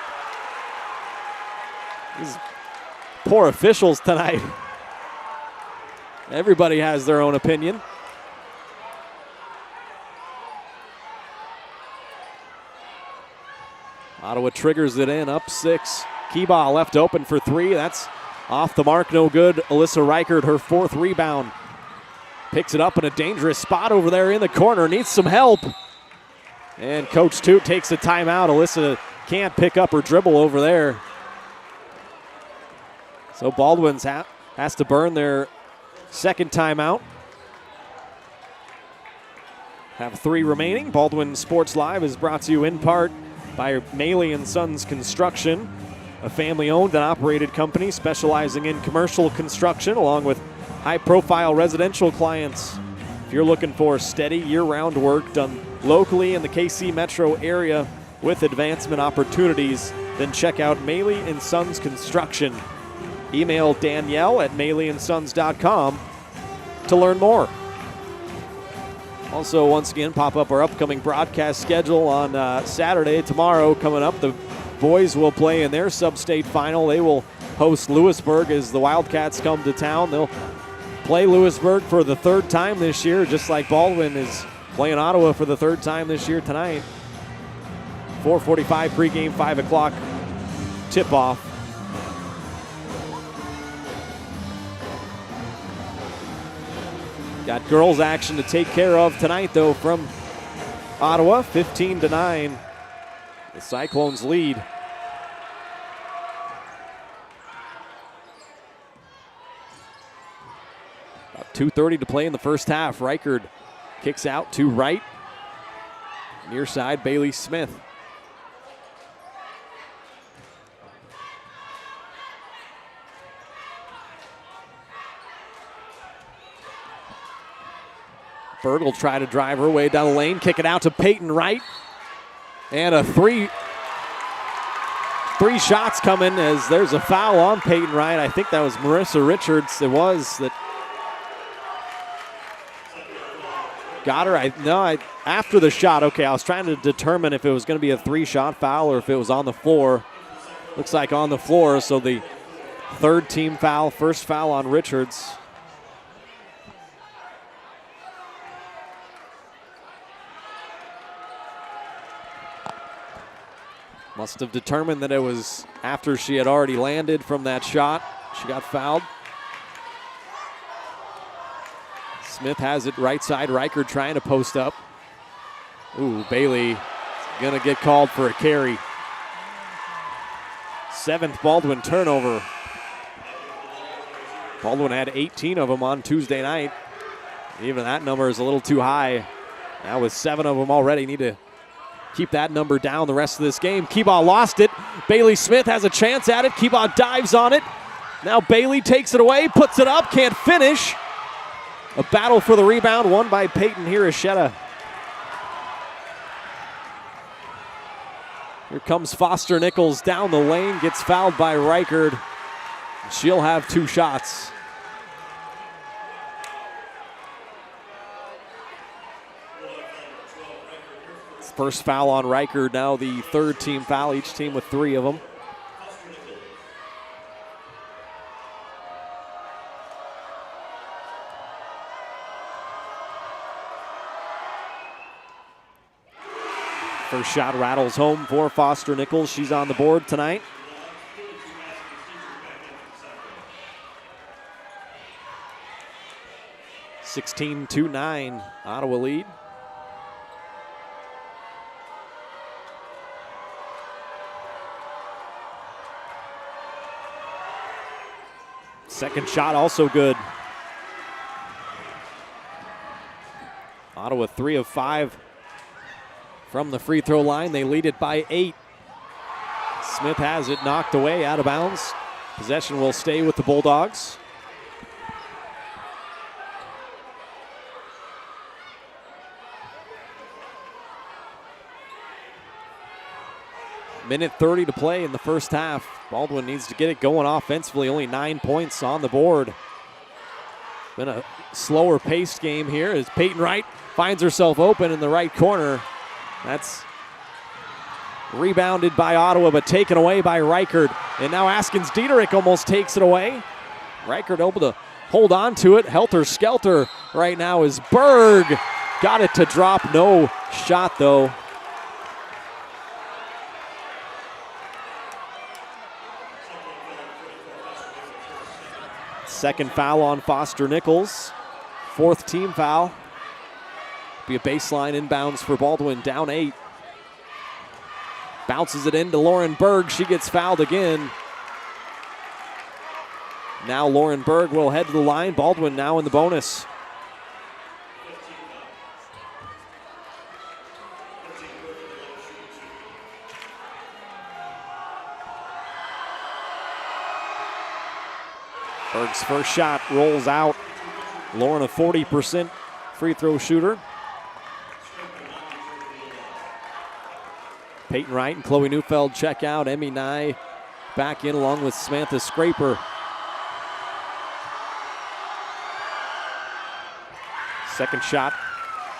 These poor officials tonight. Everybody has their own opinion. Ottawa triggers it in, up 6. Kiba left open for 3. That's off the mark, no good. Alyssa Reichert, her 4th rebound. Picks it up in a dangerous spot over there in the corner. Needs some help. And Coach Toot takes a timeout. Alyssa can't pick up her dribble over there. So Baldwin's has to burn their second timeout. Have 3 remaining. Baldwin Sports Live is brought to you in part by Maley & Sons Construction, a family-owned and operated company specializing in commercial construction along with high-profile residential clients. If you're looking for steady year-round work done locally in the KC metro area with advancement opportunities, then check out Maley & Sons Construction. Email Danielle at maleyandSons.com to learn more. Also, once again, pop up our upcoming broadcast schedule on Saturday. Tomorrow coming up, the boys will play in their sub-state final. They will host Lewisburg as the Wildcats come to town. They'll play Lewisburg for the 3rd time this year, just like Baldwin is playing Ottawa for the 3rd time this year tonight. 4:45 pregame, 5 o'clock tip-off. Got girls action to take care of tonight, though, from Ottawa. 15-9. The Cyclones lead. About 2:30 to play in the first half. Reichard kicks out to right. Near side, Bailey Smith. Berg will try to drive her way down the lane, kick it out to Peyton Wright. And a three shots coming as there's a foul on Peyton Wright. I think that was Marissa Richards. It was that got her. After the shot, okay, I was trying to determine if it was going to be a 3-shot foul or if it was on the floor. Looks like on the floor, so the third team foul, first foul on Richards. Must have determined that it was after she had already landed from that shot. She got fouled. Smith has it right side. Reichard trying to post up. Ooh, Bailey going to get called for a carry. 7th Baldwin turnover. Baldwin had 18 of them on Tuesday night. Even that number is a little too high. Now with 7 of them already, need to keep that number down the rest of this game. Keebaugh lost it. Bailey Smith has a chance at it. Keebaugh dives on it. Now Bailey takes it away, puts it up, can't finish. A battle for the rebound, won by Peyton Hiroshita. Here comes Foster Nichols down the lane, gets fouled by Reichard. She'll have 2 shots. First foul on Reichard, now the third team foul, each team with 3 of them. First shot rattles home for Foster Nichols. She's on the board tonight. (16-9) Ottawa lead. Second shot also good. Ottawa 3 of 5 from the free throw line. They lead it by 8. Smith has it knocked away out of bounds. Possession will stay with the Bulldogs. Minute 30 to play in the first half. Baldwin needs to get it going offensively. Only 9 points on the board. Been a slower paced game here as Peyton Wright finds herself open in the right corner. That's rebounded by Ottawa, but taken away by Reichard. And now Askins Diederich almost takes it away. Reichard able to hold on to it. Helter Skelter right now is Berg. Got it to drop. No shot though. Second foul on Foster Nichols. 4th team foul. Be a baseline inbounds for Baldwin, down 8. Bounces it into Lauren Berg. She gets fouled again. Now Lauren Berg will head to the line. Baldwin now in the bonus. Berg's first shot rolls out. Lauren a 40% free throw shooter. Peyton Wright and Chloe Neufeld check out. Emmy Nye back in along with Samantha Scraper. Second shot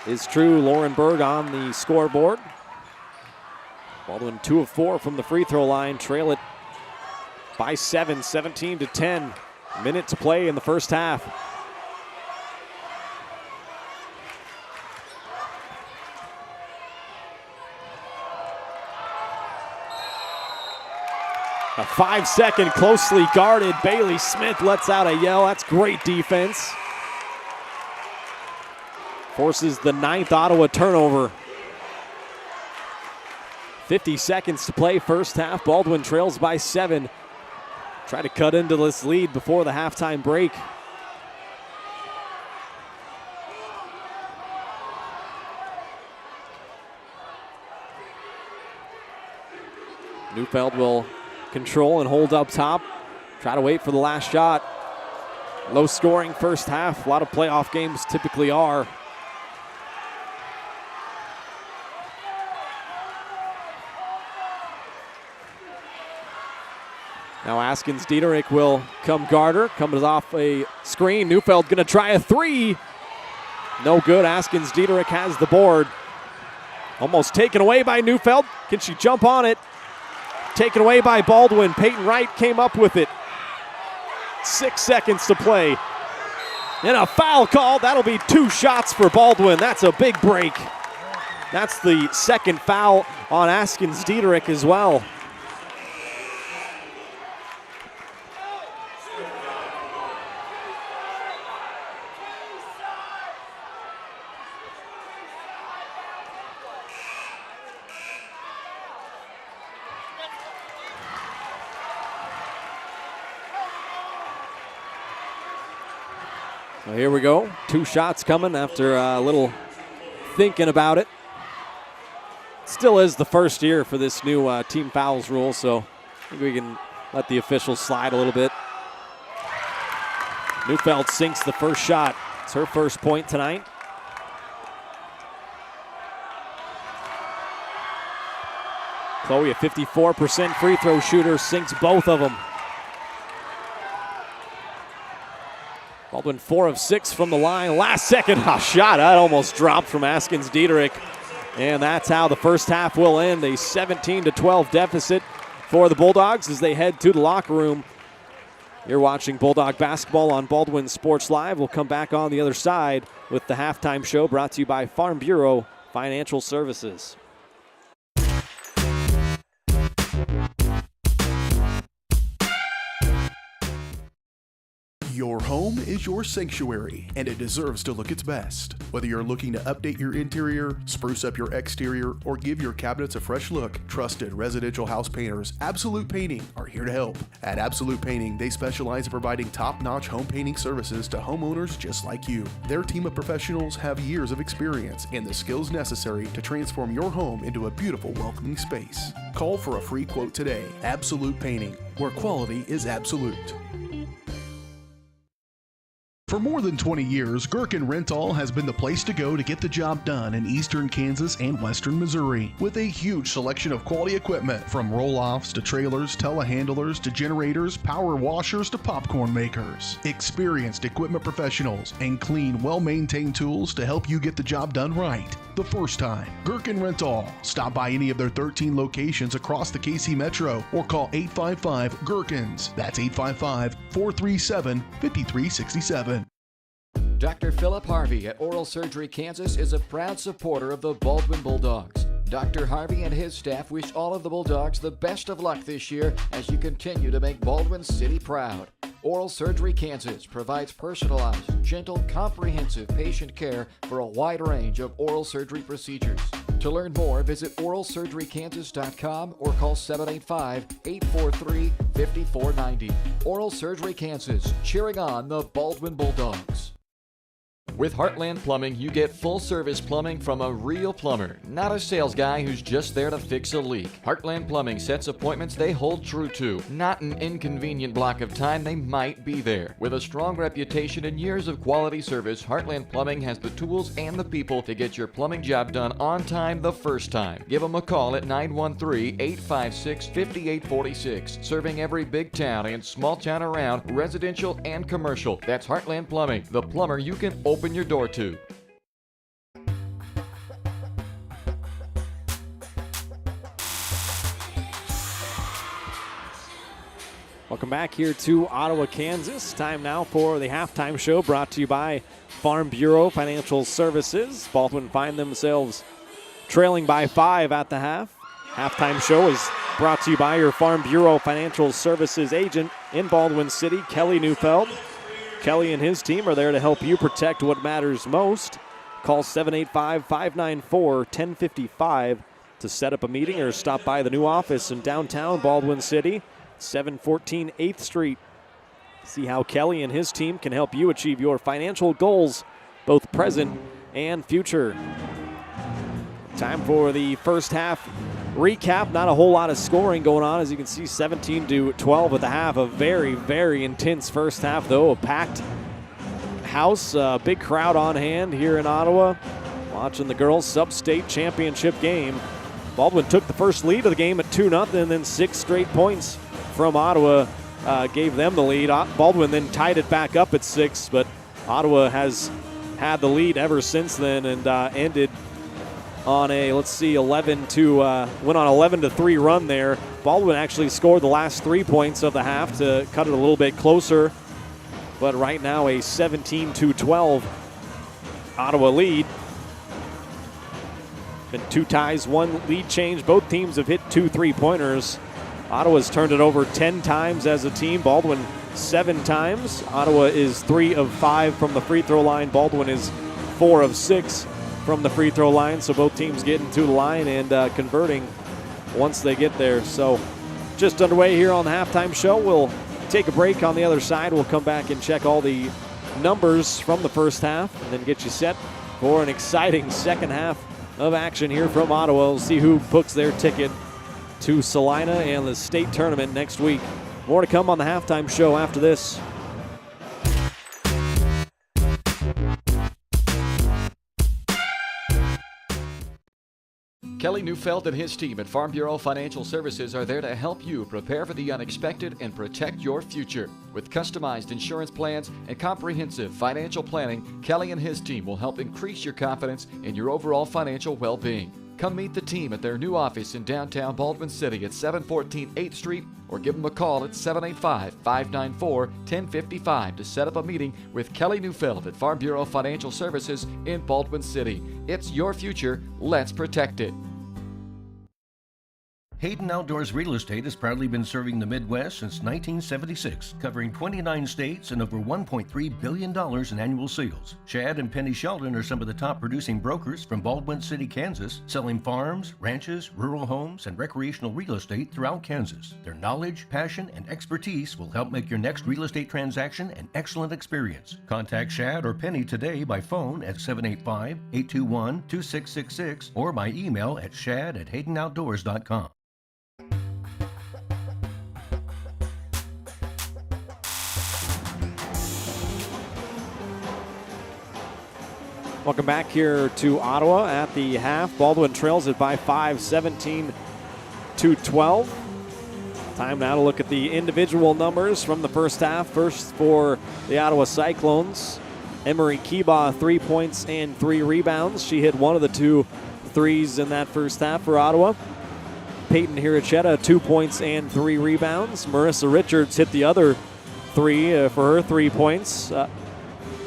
is true. Lauren Berg on the scoreboard. Baldwin 2 of 4 from the free throw line. Trail it by 7, 17-10. Minute to play in the first half. A 5-second closely guarded Bailey Smith lets out a yell. That's great defense. Forces the 9th Ottawa turnover. 50 seconds to play first half. Baldwin trails by 7. Try to cut into this lead before the halftime break. Neufeld will control and hold up top. Try to wait for the last shot. Low scoring first half. A lot of playoff games typically are. Now Askins Dieterich will come guarder. Comes off a screen. Neufeld going to try a 3. No good. Askins Dieterich has the board. Almost taken away by Neufeld. Can she jump on it? Taken away by Baldwin. Peyton Wright came up with it. 6 seconds to play. And a foul call. That'll be 2 shots for Baldwin. That's a big break. That's the second foul on Askins Dieterich as well. So here we go. 2 shots coming after a little thinking about it. Still is the first year for this new team fouls rule, so I think we can let the officials slide a little bit. Neufeld sinks the first shot. It's her first point tonight. Chloe, a 54% free throw shooter, sinks both of them. Baldwin 4 of 6 from the line. Last second shot. That almost dropped from Askins Dieterich. And that's how the first half will end. A 17-12 deficit for the Bulldogs as they head to the locker room. You're watching Bulldog basketball on Baldwin Sports Live. We'll come back on the other side with the halftime show brought to you by Farm Bureau Financial Services. Your home is your sanctuary, and it deserves to look its best. Whether you're looking to update your interior, spruce up your exterior, or give your cabinets a fresh look, trusted residential house painters Absolute Painting are here to help. At Absolute Painting, they specialize in providing top-notch home painting services to homeowners just like you. Their team of professionals have years of experience and the skills necessary to transform your home into a beautiful, welcoming space. Call for a free quote today. Absolute Painting, where quality is absolute. For more than 20 years, Gherkin Rental has been the place to go to get the job done in eastern Kansas and western Missouri. With a huge selection of quality equipment, from roll-offs to trailers, telehandlers to generators, power washers to popcorn makers. Experienced equipment professionals and clean, well-maintained tools to help you get the job done right the first time. Gherkin Rental. Stop by any of their 13 locations across the KC Metro or call 855-GHERKINS. That's 855-437-5367. Dr. Philip Harvey at Oral Surgery Kansas is a proud supporter of the Baldwin Bulldogs. Dr. Harvey and his staff wish all of the Bulldogs the best of luck this year as you continue to make Baldwin City proud. Oral Surgery Kansas provides personalized, gentle, comprehensive patient care for a wide range of oral surgery procedures. To learn more, visit oralsurgerykansas.com or call 785-843-5490. Oral Surgery Kansas, cheering on the Baldwin Bulldogs. With Heartland Plumbing, you get full-service plumbing from a real plumber, not a sales guy who's just there to fix a leak. Heartland Plumbing sets appointments they hold true to, not an inconvenient block of time they might be there. With a strong reputation and years of quality service, Heartland Plumbing has the tools and the people to get your plumbing job done on time the first time. Give them a call at 913-856-5846, serving every big town and small town around, residential and commercial. That's Heartland Plumbing, the plumber you can open your door to. Welcome back here to Ottawa, Kansas. Time now for the halftime show brought to you by Farm Bureau Financial Services. Baldwin find themselves trailing by 5 at the half. Halftime show is brought to you by your Farm Bureau Financial Services agent in Baldwin City, Kelly Neufeld. Kelly and his team are there to help you protect what matters most. Call 785-594-1055 to set up a meeting or stop by the new office in downtown Baldwin City, 714 8th Street. See how Kelly and his team can help you achieve your financial goals, both present and future. Time for the first half recap. Not a whole lot of scoring going on. As you can see, 17-12 at the half. A very, very intense first half, though. A packed house, a big crowd on hand here in Ottawa, watching the girls' sub-state championship game. Baldwin took the first lead of the game at 2-0, and then 6 straight points from Ottawa gave them the lead. Baldwin then tied it back up at 6, but Ottawa has had the lead ever since then and ended on a, went on 11-3 run there. Baldwin actually scored the last 3 points of the half to cut it a little bit closer, but right now a 17-12 Ottawa lead. Been 2 ties, 1 lead change. Both teams have hit 2 3-pointers. Ottawa's turned it over 10 times as a team. Baldwin 7 times. Ottawa is 3 of 5 from the free throw line. Baldwin is 4 of 6 from the free throw line. So both teams getting to the line and converting once they get there. So just underway here on the halftime show. We'll take a break on the other side. We'll come back and check all the numbers from the first half and then get you set for an exciting second half of action here from Ottawa. We'll see who books their ticket to Salina and the state tournament next week. More to come on the halftime show after this. Kelly Neufeld and his team at Farm Bureau Financial Services are there to help you prepare for the unexpected and protect your future. With customized insurance plans and comprehensive financial planning, Kelly and his team will help increase your confidence in your overall financial well-being. Come meet the team at their new office in downtown Baldwin City at 714 8th Street or give them a call at 785-594-1055 to set up a meeting with Kelly Neufeld at Farm Bureau Financial Services in Baldwin City. It's your future. Let's protect it. Hayden Outdoors Real Estate has proudly been serving the Midwest since 1976, covering 29 states and over $1.3 billion in annual sales. Chad and Penny Sheldon are some of the top producing brokers from Baldwin City, Kansas, selling farms, ranches, rural homes, and recreational real estate throughout Kansas. Their knowledge, passion, and expertise will help make your next real estate transaction an excellent experience. Contact Chad or Penny today by phone at 785-821-2666 or by email at shad@haydenoutdoors.com. Welcome back here to Ottawa at the half. Baldwin trails it by 5, 17-12. Time now to look at the individual numbers from the first half. First for the Ottawa Cyclones, Emery Kebaugh, 3 points and 3 rebounds. She hit one of the 2 threes in that first half for Ottawa. Peyton Hirachetta, 2 points and 3 rebounds. Marissa Richards hit the other 3 for her 3 points.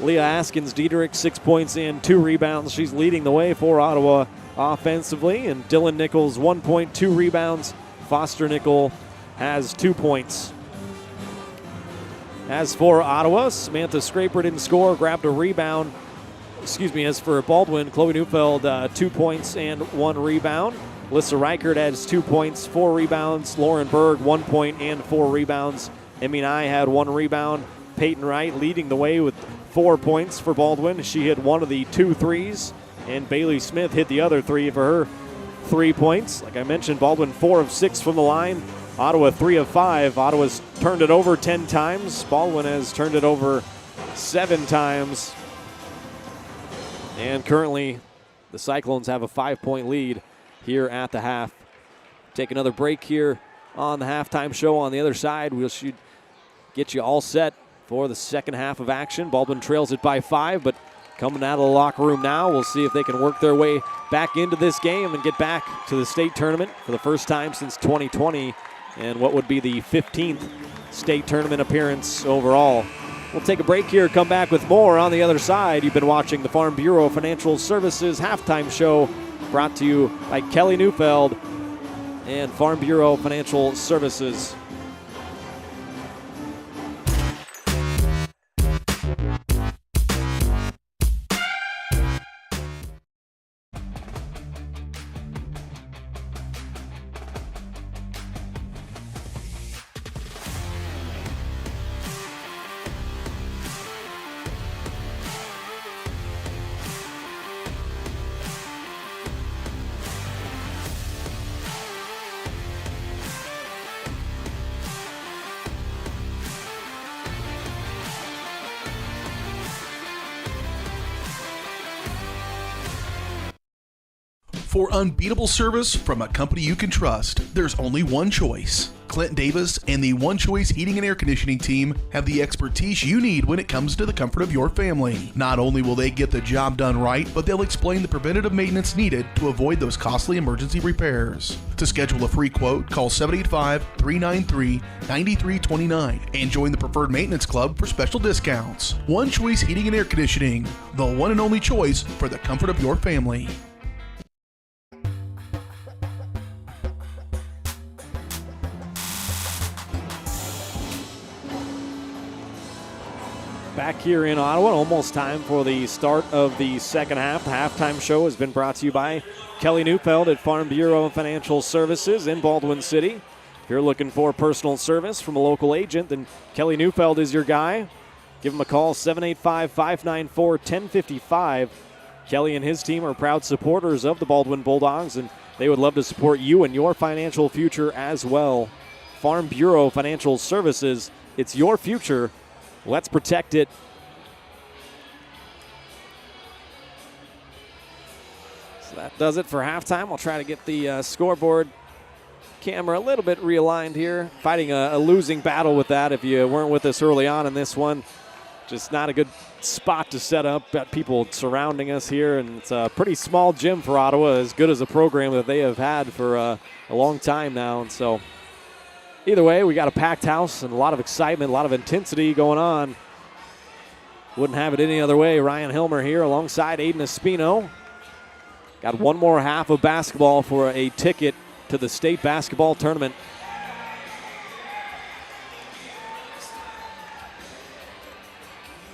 Leah Askins-Diederich, 6 points and 2 rebounds. She's leading the way for Ottawa offensively. And Dylan Nichols, 1 point, 2 rebounds. Foster Nickel has 2 points. As for Ottawa, Samantha Scraper didn't score, grabbed a rebound. As for Baldwin, Chloe Neufeld, 2 points and 1 rebound. Alyssa Reichert has 2 points, 4 rebounds. Lauren Berg, 1 point and 4 rebounds. Emmy Nye had 1 rebound. Peyton Wright leading the way with 4 points for Baldwin. She hit one of the 2 threes, and Bailey Smith hit the other 3 for her 3 points. Like I mentioned, Baldwin 4 of 6 from the line. Ottawa 3 of 5. Ottawa's turned it over 10 times. Baldwin has turned it over 7 times. And currently, the Cyclones have a 5-point lead here at the half. Take another break here on the halftime show. On the other side, we should get you all set for the second half of action. Baldwin trails it by 5, but coming out of the locker room now, we'll see if they can work their way back into this game and get back to the state tournament for the first time since 2020, and what would be the 15th state tournament appearance overall. We'll take a break here, come back with more on the other side. You've been watching the Farm Bureau Financial Services halftime show, brought to you by Kelly Neufeld and Farm Bureau Financial Services. For unbeatable service from a company you can trust, there's only one choice. Clint Davis and the One Choice Heating and Air Conditioning team have the expertise you need when it comes to the comfort of your family. Not only will they get the job done right, but they'll explain the preventative maintenance needed to avoid those costly emergency repairs. To schedule a free quote, call 785-393-9329 and join the Preferred Maintenance Club for special discounts. One Choice Heating and Air Conditioning, the one and only choice for the comfort of your family. Back here in Ottawa, almost time for the start of the second half. The halftime show has been brought to you by Kelly Neufeld at Farm Bureau Financial Services in Baldwin City. If you're looking for personal service from a local agent, then Kelly Neufeld is your guy. Give him a call, 785-594-1055. Kelly and his team are proud supporters of the Baldwin Bulldogs, and they would love to support you and your financial future as well. Farm Bureau Financial Services, it's your future. Let's protect it. So that does it for halftime. We'll try to get the scoreboard camera a little bit realigned here. Fighting a losing battle with that if you weren't with us early on in this one. Just not a good spot to set up. Got people surrounding us here, and it's a pretty small gym for Ottawa, as good as a program that they have had for a long time now. And so either way, we got a packed house and a lot of excitement, a lot of intensity going on. Wouldn't have it any other way. Ryan Hilmer here alongside Aiden Espino. Got one more half of basketball for a ticket to the state basketball tournament.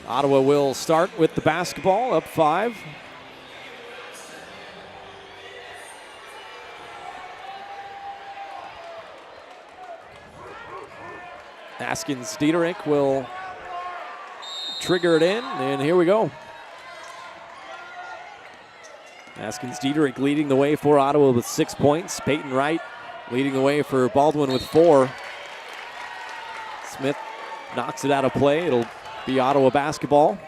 Ottawa will start with the basketball, up 5. Askins Diederich will trigger it in, and here we go. Askins Diederich leading the way for Ottawa with 6 points. Peyton Wright leading the way for Baldwin with 4. Smith knocks it out of play. It'll be Ottawa basketball.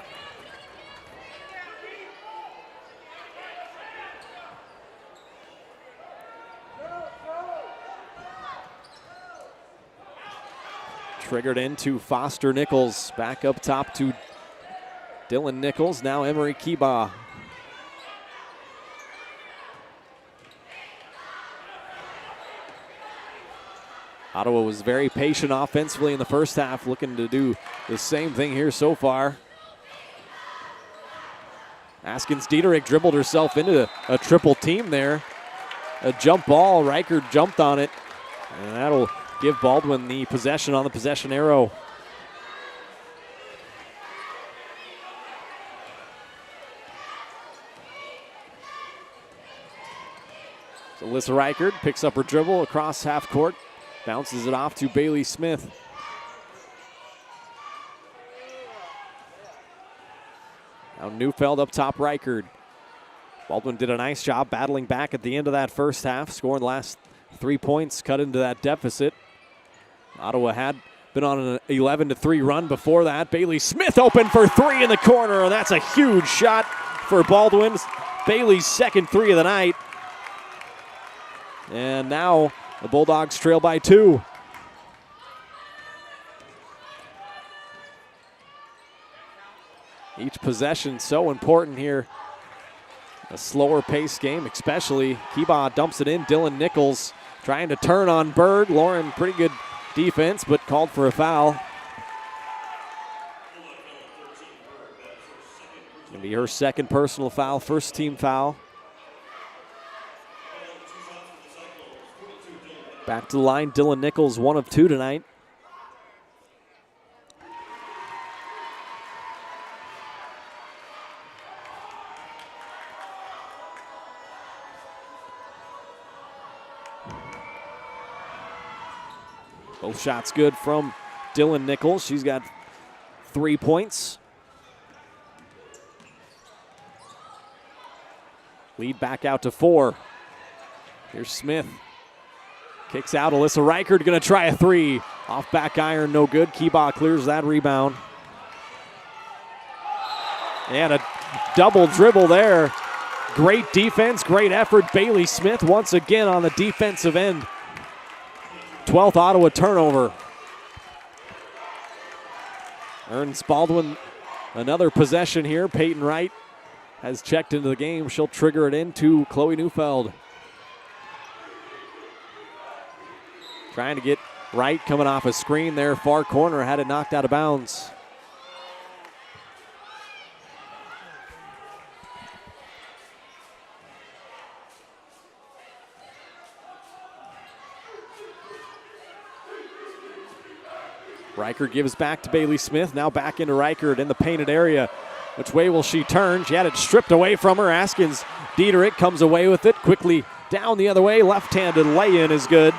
Triggered into Foster Nichols. Back up top to Dylan Nichols. Now Emery Kiba. Ottawa was very patient offensively in the first half, looking to do the same thing here so far. Askins Diederich dribbled herself into a triple team there. A jump ball, Riker jumped on it, and that'll give Baldwin the possession on the possession arrow. So Alyssa Reichard picks up her dribble across half court, bounces it off to Bailey Smith. Now Neufeld up top, Reichard. Baldwin did a nice job battling back at the end of that first half, scoring the last 3 points, cut into that deficit. Ottawa had been on an 11-3 run before that. Bailey Smith open for 3 in the corner, and that's a huge shot for Baldwin. Bailey's second 3 of the night. And now the Bulldogs trail by 2. Each possession so important here. A slower pace game, especially. Kiba dumps it in. Dylan Nichols trying to turn on Bird. Lauren, pretty good defense, but called for a foul. Gonna be her second personal foul, first team foul. Back to the line, Dylan Nichols, 1 of 2 tonight. Both shots good from Dylan Nichols. She's got 3 points. Lead back out to 4. Here's Smith. Kicks out. Alyssa Reichert going to try a 3. Off back iron, no good. Kiba clears that rebound. And a double dribble there. Great defense, great effort. Bailey Smith once again on the defensive end. 12th Ottawa turnover. Earns Baldwin another possession here. Peyton Wright has checked into the game. She'll trigger it into Chloe Neufeld. Trying to get Wright coming off a screen there. Far corner, had it knocked out of bounds. Reichert gives back to Bailey Smith. Now back into Reichert in the painted area. Which way will she turn? She had it stripped away from her. Askins Diederich comes away with it. Quickly down the other way. Left-handed lay-in is good.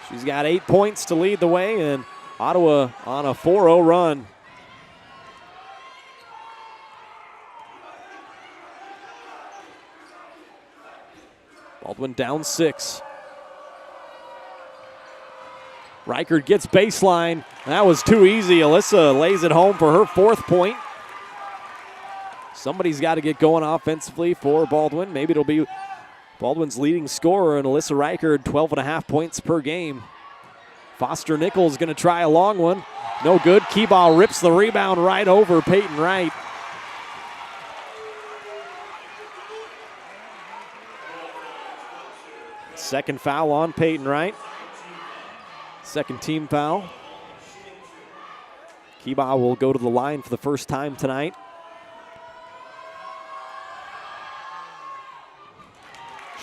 She's got 8 points to lead the way, and Ottawa on a 4-0 run. Baldwin down 6. Reichert gets baseline. That was too easy. Alyssa lays it home for her 4th point. Somebody's got to get going offensively for Baldwin. Maybe it'll be Baldwin's leading scorer, and Alyssa Reichert, 12.5 points per game. Foster Nichols going to try a long one. No good. Keyball rips the rebound right over Peyton Wright. Second foul on Peyton Wright. Second team foul. Keyball will go to the line for the first time tonight.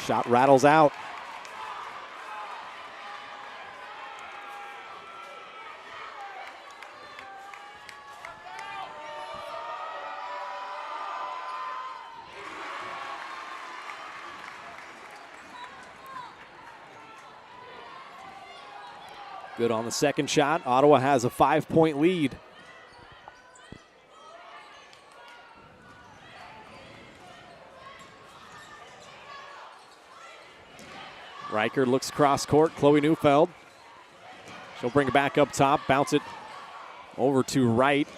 Shot rattles out. Good on the second shot. Ottawa has a 5-point lead. Reichert looks cross court. Chloe Neufeld. She'll bring it back up top. Bounce it over to Wright.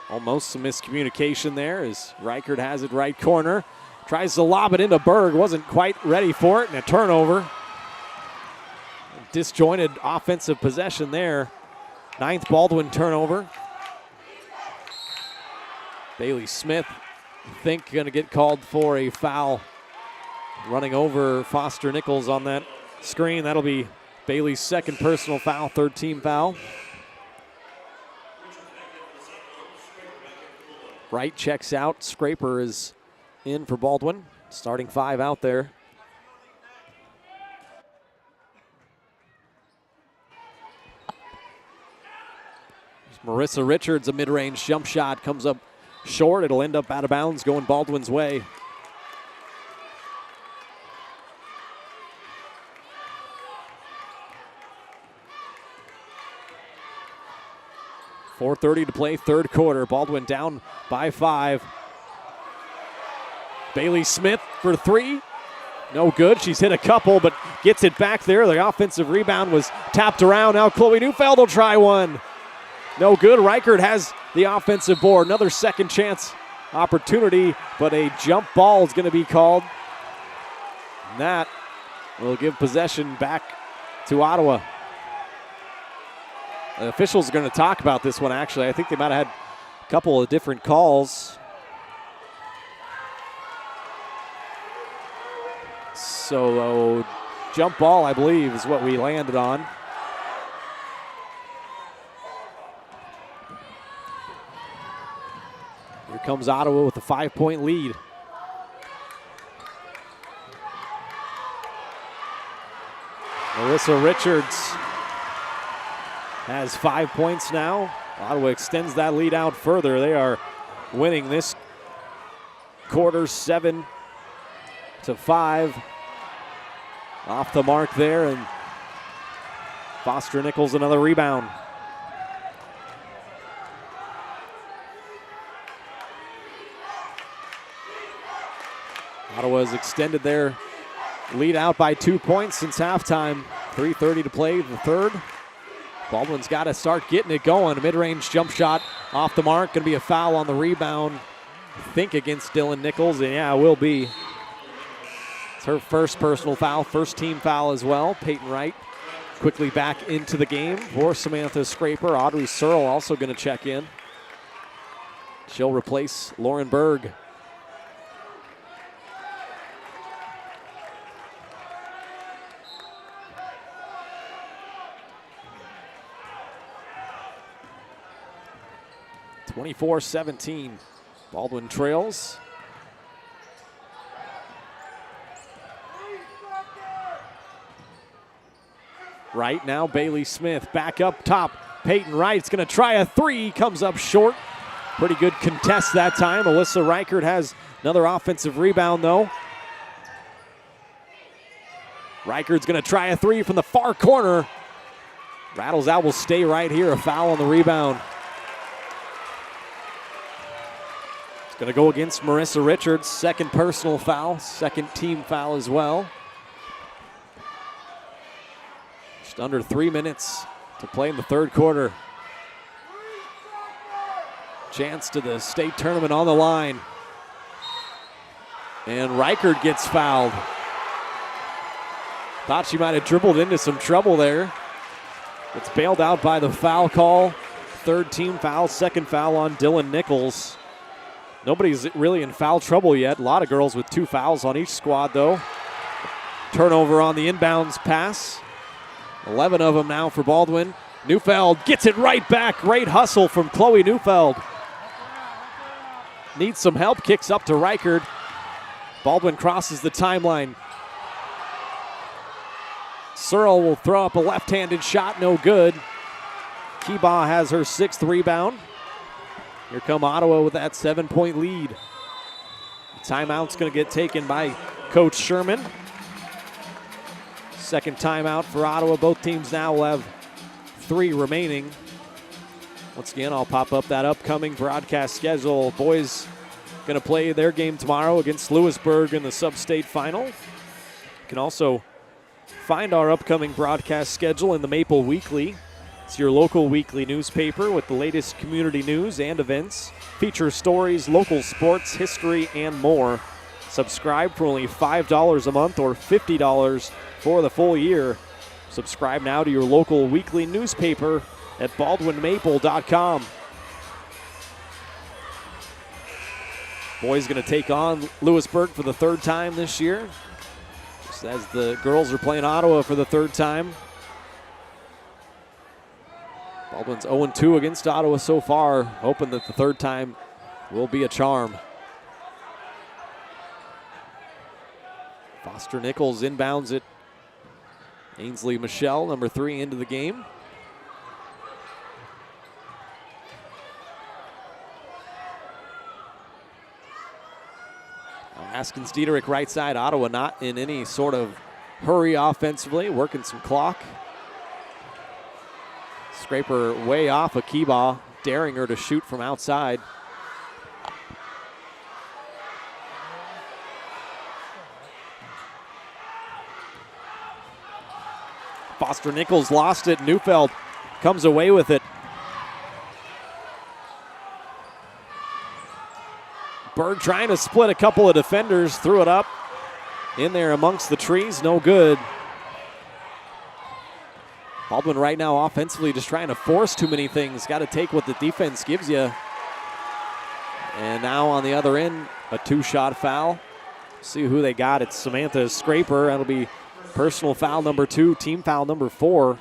Almost some miscommunication there as Reichert has it right corner. Tries to lob it into Berg. Wasn't quite ready for it, and a turnover. Disjointed offensive possession there. 9th Baldwin turnover. Bailey Smith, I think, going to get called for a foul. Running over Foster Nichols on that screen. That'll be Bailey's 2nd personal foul, 3rd team foul. Wright checks out. Scraper is in for Baldwin. Starting 5 out there. Marissa Richards, a mid-range jump shot, comes up short. It'll end up out of bounds, going Baldwin's way. .430 to play, 3rd quarter. Baldwin down by 5. Bailey Smith for 3. No good. She's hit a couple, but gets it back there. The offensive rebound was tapped around. Now Chloe Neufeld will try one. No good. Reichert has the offensive board. Another second chance opportunity, but a jump ball is going to be called. And that will give possession back to Ottawa. The officials are going to talk about this one, actually. I think they might have had a couple of different calls. So, jump ball, I believe, is what we landed on. Here comes Ottawa with a 5-point lead. Melissa Richards has 5 points now. Ottawa extends that lead out further. They are winning this quarter 7-5. Off the mark there, and Foster Nichols another rebound. Ottawa has extended their lead out by 2 points since halftime. 3:30 to play the third. Baldwin's got to start getting it going. A mid-range jump shot off the mark. Going to be a foul on the rebound. I think against Dylan Nichols, and yeah, it will be. It's her first personal foul, first team foul as well. Peyton Wright quickly back into the game for Samantha Scraper. Audrey Searle also going to check in. She'll replace Lauren Berg. (24-17). Baldwin trails. Right now, Bailey Smith back up top. Peyton Wright's going to try a three. Comes up short. Pretty good contest that time. Alyssa Reichert has another offensive rebound, though. Reichert's going to try a three from the far corner. Rattles out, will stay right here. A foul on the rebound. It's going to go against Marissa Richards. Second personal foul, second team foul as well. Just under 3 minutes to play in the third quarter. Chance to the state tournament on the line. And Reichert gets fouled. Thought she might have dribbled into some trouble there. It's bailed out by the foul call. Third team foul, second foul on Dylan Nichols. Nobody's really in foul trouble yet. A lot of girls with 2 fouls on each squad, though. Turnover on the inbounds pass. 11 of them now for Baldwin. Neufeld gets it right back. Great hustle from Chloe Neufeld. Needs some help, kicks up to Reichert. Baldwin crosses the timeline. Searle will throw up a left-handed shot, no good. Kibaugh has her 6th rebound. Here come Ottawa with that 7-point lead. The timeout's going to get taken by Coach Sherman. Second timeout for Ottawa. Both teams now will have 3 remaining. Once again, I'll pop up that upcoming broadcast schedule. Boys going to play their game tomorrow against Lewisburg in the sub-state final. You can also find our upcoming broadcast schedule in the Maple Weekly. It's your local weekly newspaper with the latest community news and events, feature stories, local sports, history, and more. Subscribe for only $5 a month or $50 for the full year. Subscribe now to your local weekly newspaper at baldwinmaple.com. Boys going to take on Lewisburg for the 3rd time this year, just as the girls are playing Ottawa for the 3rd time. Baldwin's 0-2 against Ottawa so far, hoping that the 3rd time will be a charm. Foster Nichols inbounds it. Ainsley Michelle, number 3, into the game. Haskins Diederich right side. Ottawa not in any sort of hurry offensively, working some clock. Scraper way off of Kibaugh, daring her to shoot from outside. Foster Nichols lost it. Neufeld comes away with it. Berg trying to split a couple of defenders, threw it up in there amongst the trees, no good. Baldwin right now offensively just trying to force too many things. Got to take what the defense gives you. And now on the other end, a 2-shot foul. See who they got. It's Samantha Scraper. That'll be personal foul number 2, team foul number 4.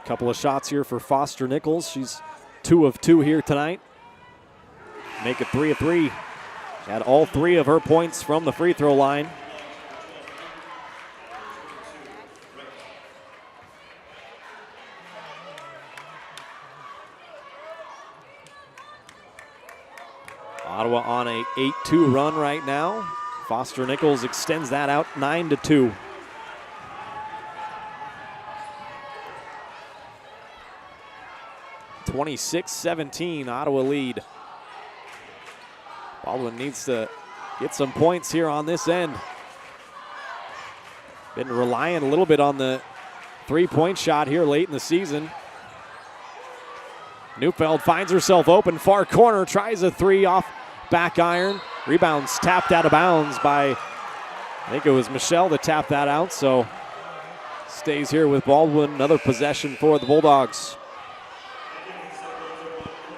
Couple of shots here for Foster Nichols. She's 2 of 2 here tonight. Make it 3 of 3. Had all 3 of her points from the free throw line. Ottawa on a 8-2 run right now. Foster Nichols extends that out 9-2. (26-17) Ottawa lead. Baldwin needs to get some points here on this end. Been relying a little bit on the three-point shot here late in the season. Neufeld finds herself open, far corner, tries a 3 off back iron. Rebounds tapped out of bounds by, I think it was Michelle that tapped that out, so stays here with Baldwin. Another possession for the Bulldogs.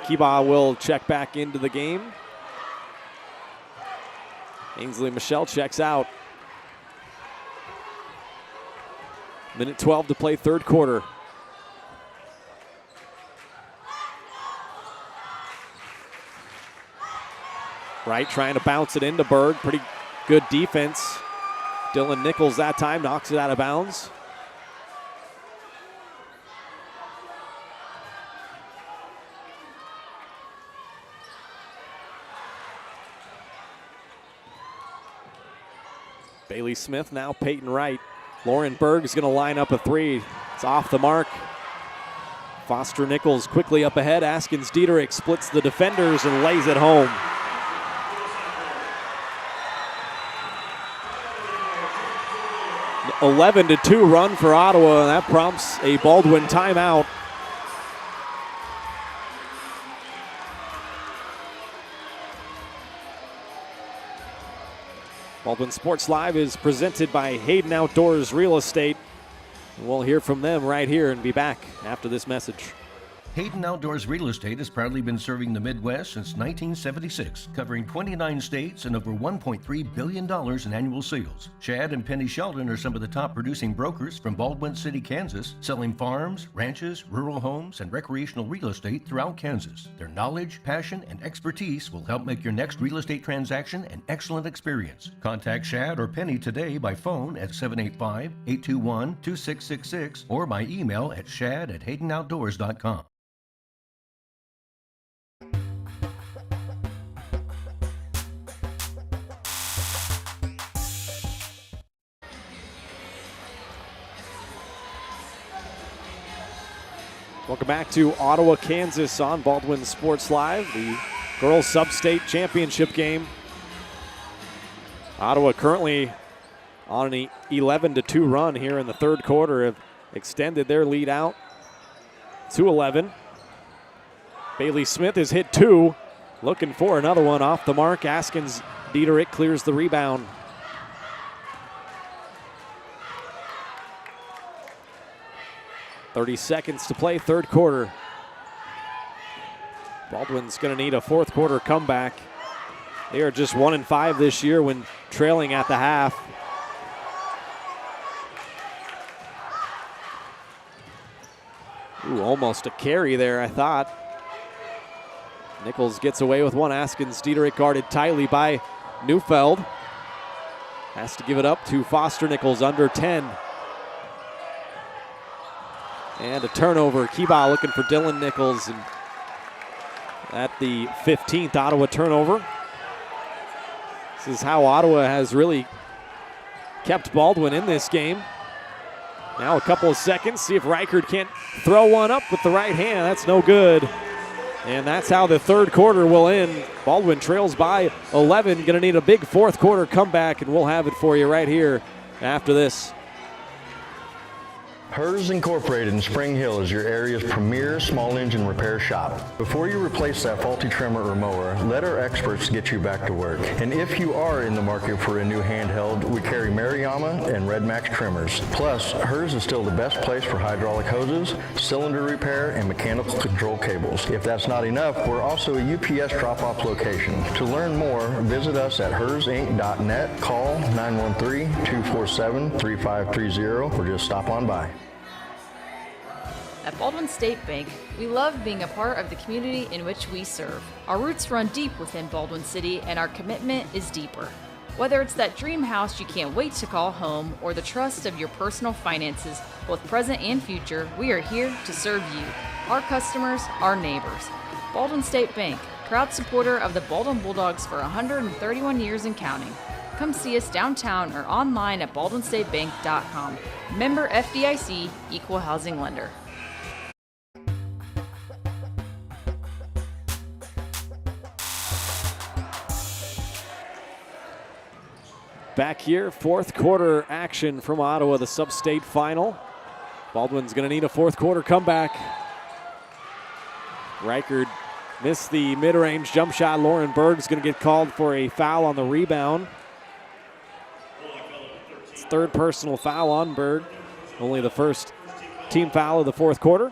Kiba will check back into the game. Ainsley Michelle checks out. Minute 12 to play, third quarter. Wright trying to bounce it into Berg. Pretty good defense. Dylan Nichols that time knocks it out of bounds. Bailey Smith, now Peyton Wright. Lauren Berg is going to line up a 3. It's off the mark. Foster Nichols quickly up ahead. Askins Dieterich splits the defenders and lays it home. An 11-2 run for Ottawa. That prompts a Baldwin timeout. Baldwin Sports Live is presented by Hayden Outdoors Real Estate. We'll hear from them right here and be back after this message. Hayden Outdoors Real Estate has proudly been serving the Midwest since 1976, covering 29 states and over $1.3 billion in annual sales. Chad and Penny Sheldon are some of the top producing brokers from Baldwin City, Kansas, selling farms, ranches, rural homes, and recreational real estate throughout Kansas. Their knowledge, passion, and expertise will help make your next real estate transaction an excellent experience. Contact Chad or Penny today by phone at 785-821-2666 or by email at shad@haydenoutdoors.com. Welcome back to Ottawa, Kansas on Baldwin Sports Live, the girls sub-state championship game. Ottawa currently on an 11-2 run here in the third quarter, have extended their lead out to 11. Bailey Smith has hit 2, looking for another one off the mark. Askins Dieterich clears the rebound. .30 seconds to play, third quarter. Baldwin's going to need a fourth quarter comeback. They are just 1-5 this year when trailing at the half. Ooh, almost a carry there, I thought. Nichols gets away with one. Askins Dieterich guarded tightly by Neufeld. Has to give it up to Foster Nichols, under 10. And a turnover. Kiba looking for Dylan Nichols. And at the 15th Ottawa turnover. This is how Ottawa has really kept Baldwin in this game. Now a couple of seconds. See if Reichard can't throw one up with the right hand. That's no good. And that's how the third quarter will end. Baldwin trails by 11. Going to need a big fourth quarter comeback, and we'll have it for you right here after this. Hers Incorporated in Spring Hill is your area's premier small engine repair shop. Before you replace that faulty trimmer or mower, let our experts get you back to work. And if you are in the market for a new handheld, we carry Maruyama and Red Max trimmers. Plus, Hers is still the best place for hydraulic hoses, cylinder repair, and mechanical control cables. If that's not enough, we're also a UPS drop-off location. To learn more, visit us at hersinc.net, call 913-247-3530, or just stop on by. At Baldwin State Bank, we love being a part of the community in which we serve. Our roots run deep within Baldwin City, and our commitment is deeper. Whether it's that dream house you can't wait to call home or the trust of your personal finances, both present and future, we are here to serve you, our customers, our neighbors. Baldwin State Bank, proud supporter of the Baldwin Bulldogs for 131 years and counting. Come see us downtown or online at baldwinstatebank.com. Member FDIC, Equal Housing Lender. Back here, fourth quarter action from Ottawa, the sub-state final. Baldwin's going to need a fourth quarter comeback. Reichard missed the mid-range jump shot. Lauren Berg's going to get called for a foul on the rebound. It's third personal foul on Berg. Only the first team foul of the fourth quarter.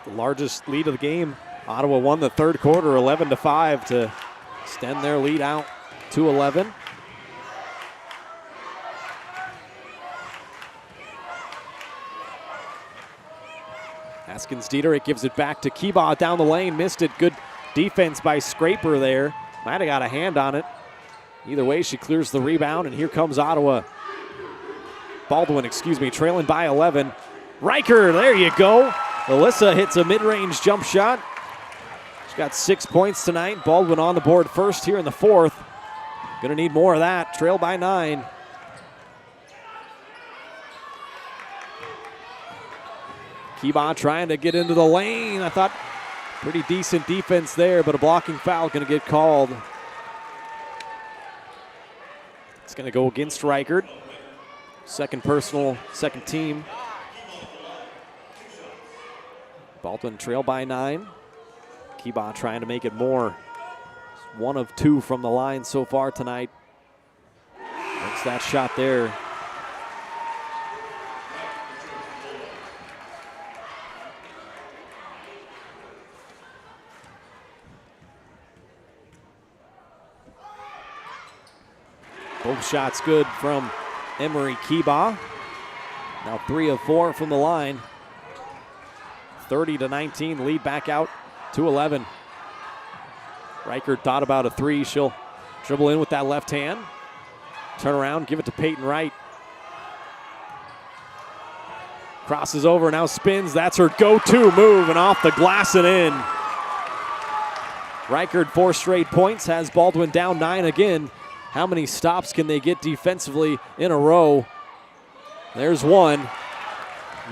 The largest lead of the game. Ottawa won the third quarter 11-5 to extend their lead out to 11. Haskins-Dieterich gives it back to Keebaugh down the lane. Missed it. Good defense by Scraper there. Might have got a hand on it. Either way, she clears the rebound, and here comes Ottawa. Baldwin, trailing by 11. Riker, there you go. Alyssa hits a mid-range jump shot. She's got 6 points tonight. Baldwin on the board first here in the fourth. Gonna need more of that. Trail by 9. Keebaugh trying to get into the lane. I thought pretty decent defense there, but a blocking foul gonna get called. It's gonna go against Reichard. Second personal, second team. Baldwin trail by 9. Keebaugh trying to make it more. It's 1 of 2 from the line so far tonight. Makes that shot there. Both shots good from Emery Keebaugh. Now 3 of 4 from the line. 30-19, lead back out to 11. Reichard thought about a 3. She'll dribble in with that left hand. Turn around, give it to Peyton Wright. Crosses over, now spins. That's her go-to move, and off the glass and in. Reichard 4 straight points, has Baldwin down 9 again. How many stops can they get defensively in a row? There's one.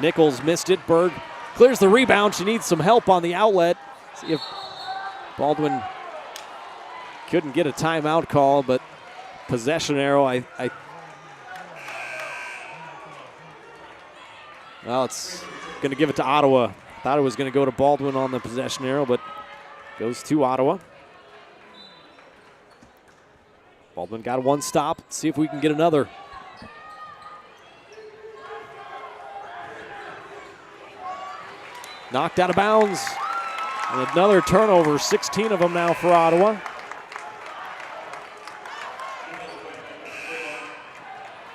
Nichols missed it. Berg clears the rebound. She needs some help on the outlet. See if Baldwin couldn't get a timeout call, but possession arrow, well, it's going to give it to Ottawa. Thought it was going to go to Baldwin on the possession arrow, but goes to Ottawa. Baldwin got 1 stop. Let's see if we can get another. Knocked out of bounds. And another turnover, 16 of them now for Ottawa.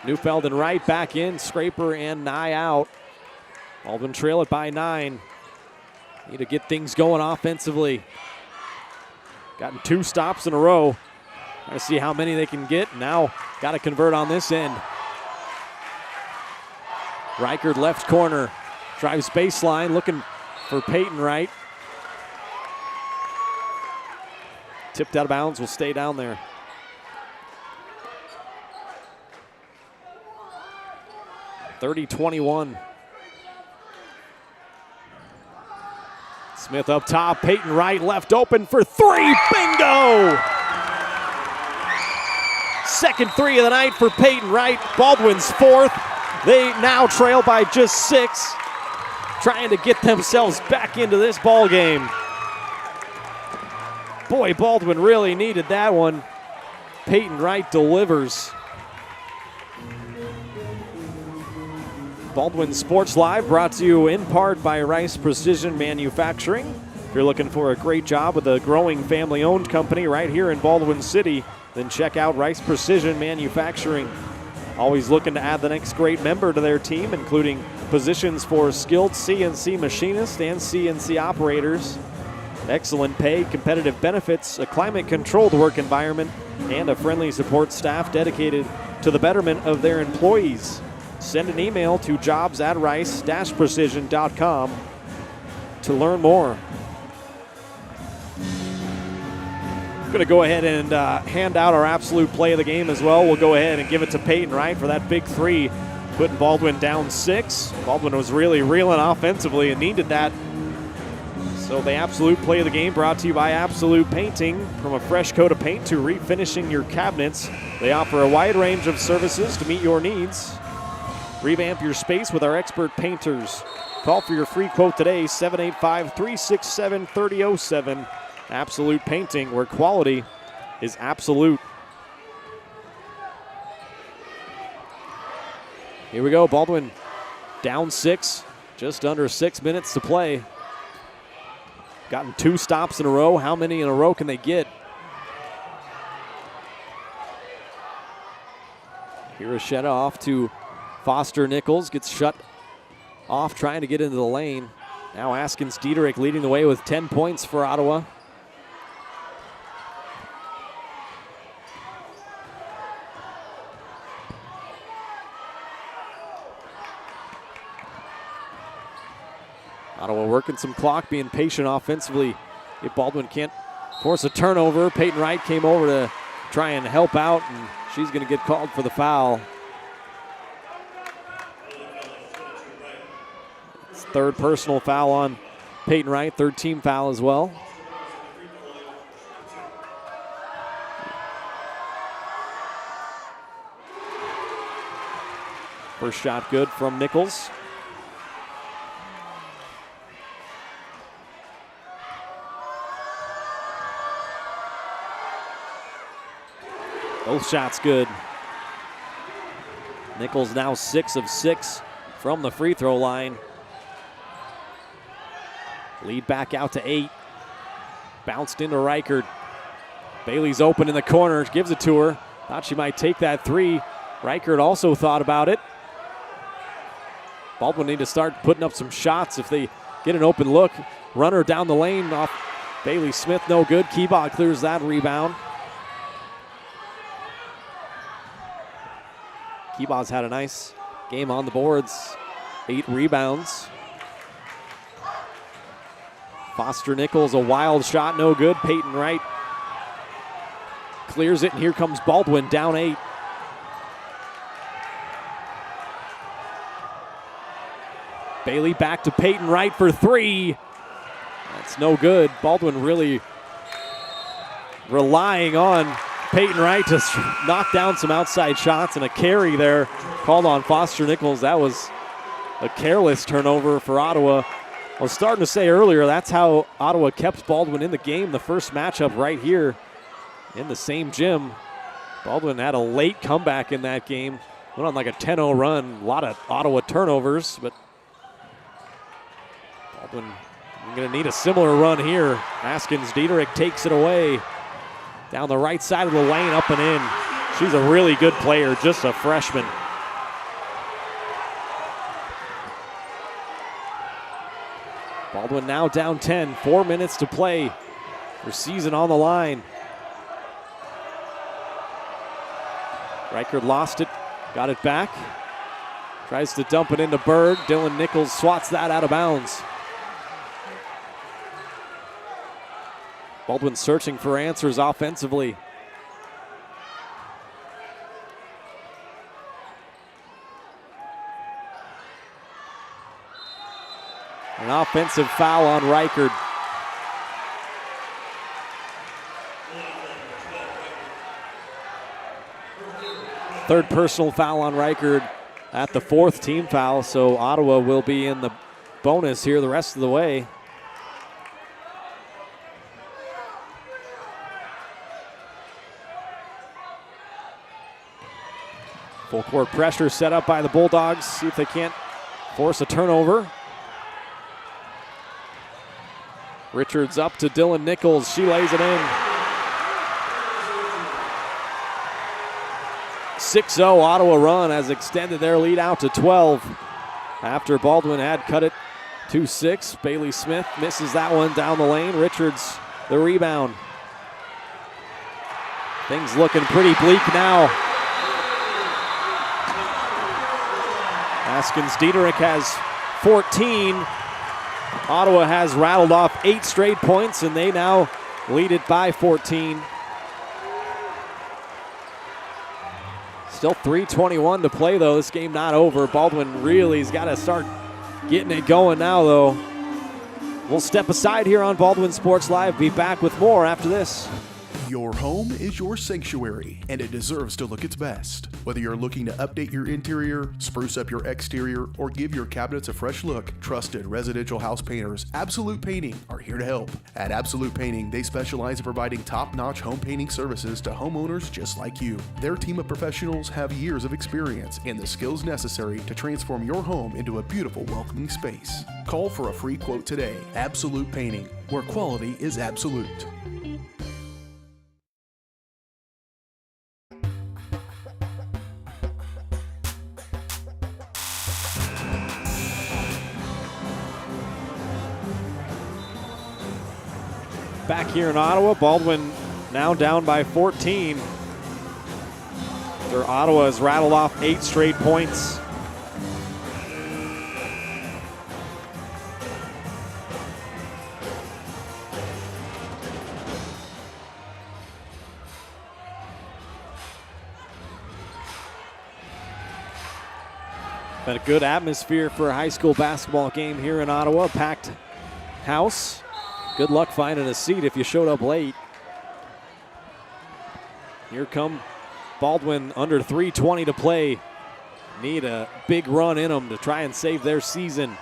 Neufeld and Wright back in, Scraper and Nye out. Baldwin trail it by 9. Need to get things going offensively. Gotten 2 stops in a row. Trying to see how many they can get. Now got to convert on this end. Reichard left corner. Drives baseline, looking for Peyton Wright. Tipped out of bounds, will stay down there. (30-21). Smith up top, Peyton Wright left open for 3, bingo! Second 3 of the night for Peyton Wright, Baldwin's 4th. They now trail by just 6, trying to get themselves back into this ball game. Boy, Baldwin really needed that one. Peyton Wright delivers. Baldwin Sports Live brought to you in part by Rice Precision Manufacturing. If you're looking for a great job with a growing family-owned company right here in Baldwin City, then check out Rice Precision Manufacturing. Always looking to add the next great member to their team, including positions for skilled CNC machinists and CNC operators. Excellent pay, competitive benefits, a climate-controlled work environment, and a friendly support staff dedicated to the betterment of their employees. Send an email to jobs@rice-precision.com to learn more. Going to go ahead and hand out our absolute play of the game as well. We'll go ahead and give it to Peyton Wright for that big three, putting Baldwin down 6. Baldwin was really reeling offensively and needed that. So the absolute play of the game brought to you by Absolute Painting. From a fresh coat of paint to refinishing your cabinets, they offer a wide range of services to meet your needs. Revamp your space with our expert painters. Call for your free quote today, 785-367-3007. Absolute Painting, where quality is absolute. Here we go, Baldwin down 6, just under 6 minutes to play. Gotten 2 stops in a row. How many in a row can they get? Hirosheta off to Foster Nichols, gets shut off trying to get into the lane. Now Askins Diederich leading the way with 10 points for Ottawa. Ottawa working some clock, being patient offensively. If Baldwin can't force a turnover, Peyton Wright came over to try and help out, and she's going to get called for the foul. It's third personal foul on Peyton Wright, third team foul as well. First shot good from Nichols. Both shots good. Nichols now 6 of 6 from the free throw line. Lead back out to 8. Bounced into Reichert. Bailey's open in the corner, gives it to her. Thought she might take that 3. Reichert also thought about it. Baldwin need to start putting up some shots if they get an open look. Runner down the lane off Bailey Smith, no good. Keebog clears that rebound. Keebog's had a nice game on the boards. 8 rebounds. Foster Nichols, a wild shot, no good. Peyton Wright clears it, and here comes Baldwin, down 8. Bailey back to Peyton Wright for 3. That's no good. Baldwin really relying on Peyton Wright to knock down some outside shots, and a carry there called on Foster Nichols. That was a careless turnover for Ottawa. I was starting to say earlier, that's how Ottawa kept Baldwin in the game. The first matchup right here in the same gym. Baldwin had a late comeback in that game. Went on like a 10-0 run. A lot of Ottawa turnovers, but Baldwin going to need a similar run here. Askins Diederich takes it away. Down the right side of the lane, up and in. She's a really good player, just a freshman. Baldwin now down 10, 4 minutes to play. Her season on the line. Reichert lost it, got it back. Tries to dump it into Berg. Dylan Nichols swats that out of bounds. Baldwin searching for answers offensively. An offensive foul on Reichert. Third personal foul on Reichert at the 4th team foul, so Ottawa will be in the bonus here the rest of the way. Full court pressure set up by the Bulldogs. See if they can't force a turnover. Richards up to Dylan Nichols. She lays it in. 6-0 Ottawa run has extended their lead out to 12 after Baldwin had cut it to 6. Bailey Smith misses that one down the lane. Richards the rebound. Things looking pretty bleak now. Askins Diederich has 14. Ottawa has rattled off 8 straight points, and they now lead it by 14. Still 3:21 to play, though. This game not over. Baldwin really has got to start getting it going now, though. We'll step aside here on Baldwin Sports Live. Be back with more after this. Your home is your sanctuary, and it deserves to look its best. Whether you're looking to update your interior, spruce up your exterior, or give your cabinets a fresh look, trusted residential house painters Absolute Painting are here to help. At Absolute Painting, they specialize in providing top-notch home painting services to homeowners just like you. Their team of professionals have years of experience and the skills necessary to transform your home into a beautiful, welcoming space. Call for a free quote today. Absolute Painting, where quality is absolute. Back here in Ottawa, Baldwin now down by 14. After Ottawa has rattled off 8 straight points. Been a good atmosphere for a high school basketball game here in Ottawa. Packed house. Good luck finding a seat if you showed up late. Here come Baldwin, under 3:20 to play. Need a big run in them to try and save their season.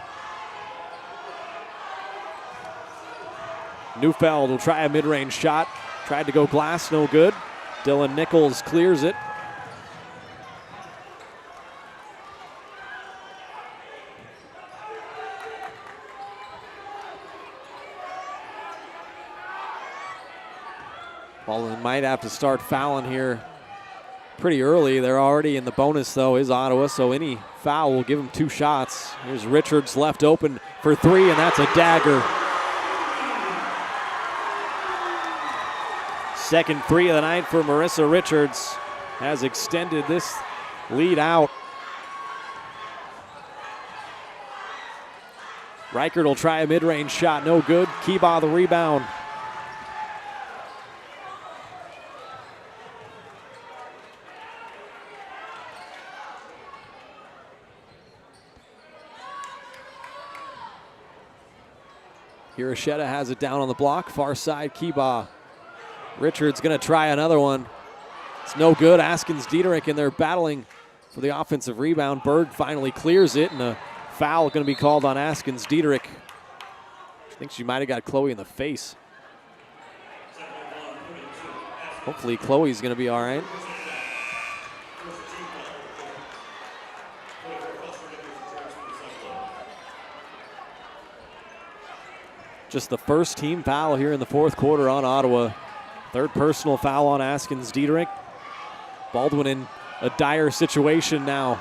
Neufeld will try a mid-range shot. Tried to go glass, no good. Dylan Nichols clears it. Baldwin might have to start fouling here pretty early. They're already in the bonus, though, is Ottawa, so any foul will give them 2 shots. Here's Richards left open for 3, and that's a dagger. Second 3 of the night for Marissa Richards has extended this lead out. Reichert will try a mid-range shot, no good. Kiba the rebound. Hiroshita has it down on the block. Far side, Kiba. Richards going to try another one. It's no good. Askins Diederich, and they're battling for the offensive rebound. Berg finally clears it, and a foul going to be called on Askins Diederich. I think she might have got Chloe in the face. Hopefully Chloe's going to be all right. Just the first team foul here in the 4th quarter on Ottawa. 3rd personal foul on Askins Diederich. Baldwin in a dire situation now.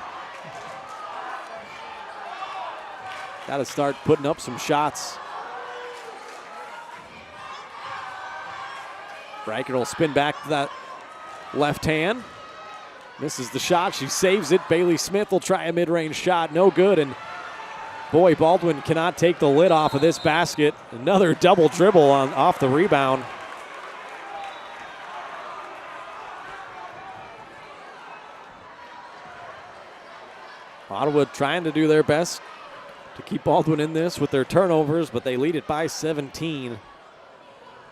Got to start putting up some shots. Reichert will spin back to that left hand. Misses the shot. She saves it. Bailey Smith will try a mid-range shot. No good. And boy, Baldwin cannot take the lid off of this basket. Another double dribble off the rebound. Ottawa trying to do their best to keep Baldwin in this with their turnovers, but they lead it by 17.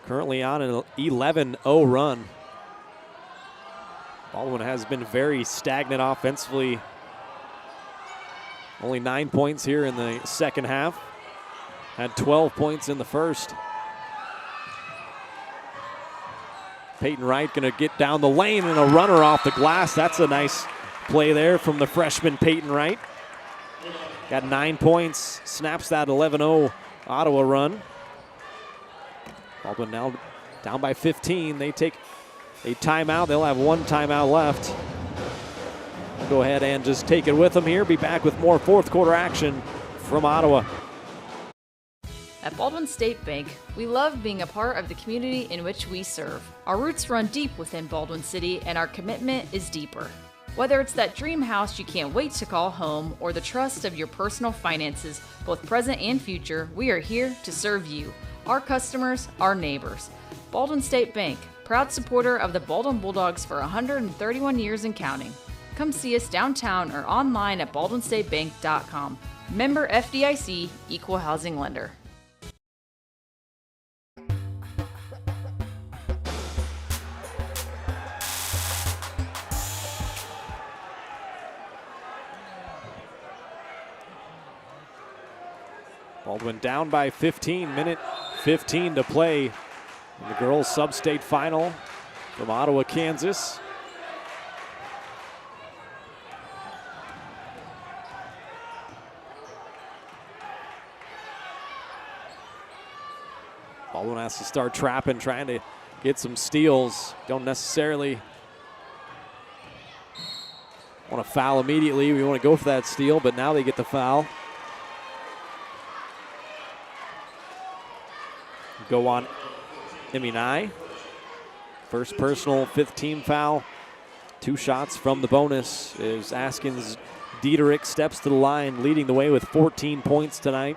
Currently on an 11-0 run. Baldwin has been very stagnant offensively. Only 9 points here in the second half. Had 12 points in the first. Peyton Wright going to get down the lane and a runner off the glass. That's a nice play there from the freshman Peyton Wright. Got 9 points, snaps that 11-0 Ottawa run. Baldwin now down by 15. They take a timeout. They'll have one timeout left. Go ahead and just take it with them here. Be back with more fourth quarter action from Ottawa. At Baldwin State Bank, we love being a part of the community in which we serve. Our roots run deep within Baldwin City, and our commitment is deeper. Whether it's that dream house you can't wait to call home or the trust of your personal finances, both present and future, we are here to serve you, our customers, our neighbors. Baldwin State Bank, proud supporter of the Baldwin Bulldogs for 131 years and counting. Come see us downtown or online at baldwinstatebank.com. Member FDIC, Equal Housing Lender. Baldwin down by 15, minute 15 to play in the girls' sub-state final from Ottawa, Kansas. Baldwin has to start trapping, trying to get some steals. Don't necessarily want to foul immediately. We want to go for that steal, but now they get the foul. Go on Eminai. First personal, fifth team foul. 2 shots from the bonus as Askins Dieterich steps to the line, leading the way with 14 points tonight.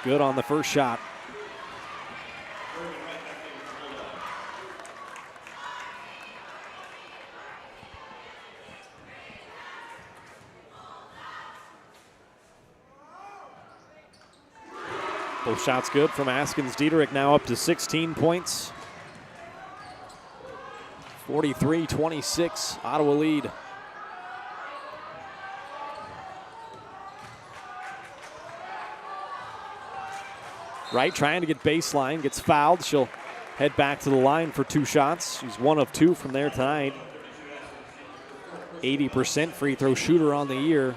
Good on the first shot. Both shots good from Askins Dieterich, now up to 16 points. 43-26, Ottawa lead. Wright trying to get baseline, gets fouled. She'll head back to the line for 2 shots. She's 1 of 2 from there tonight. 80% free throw shooter on the year.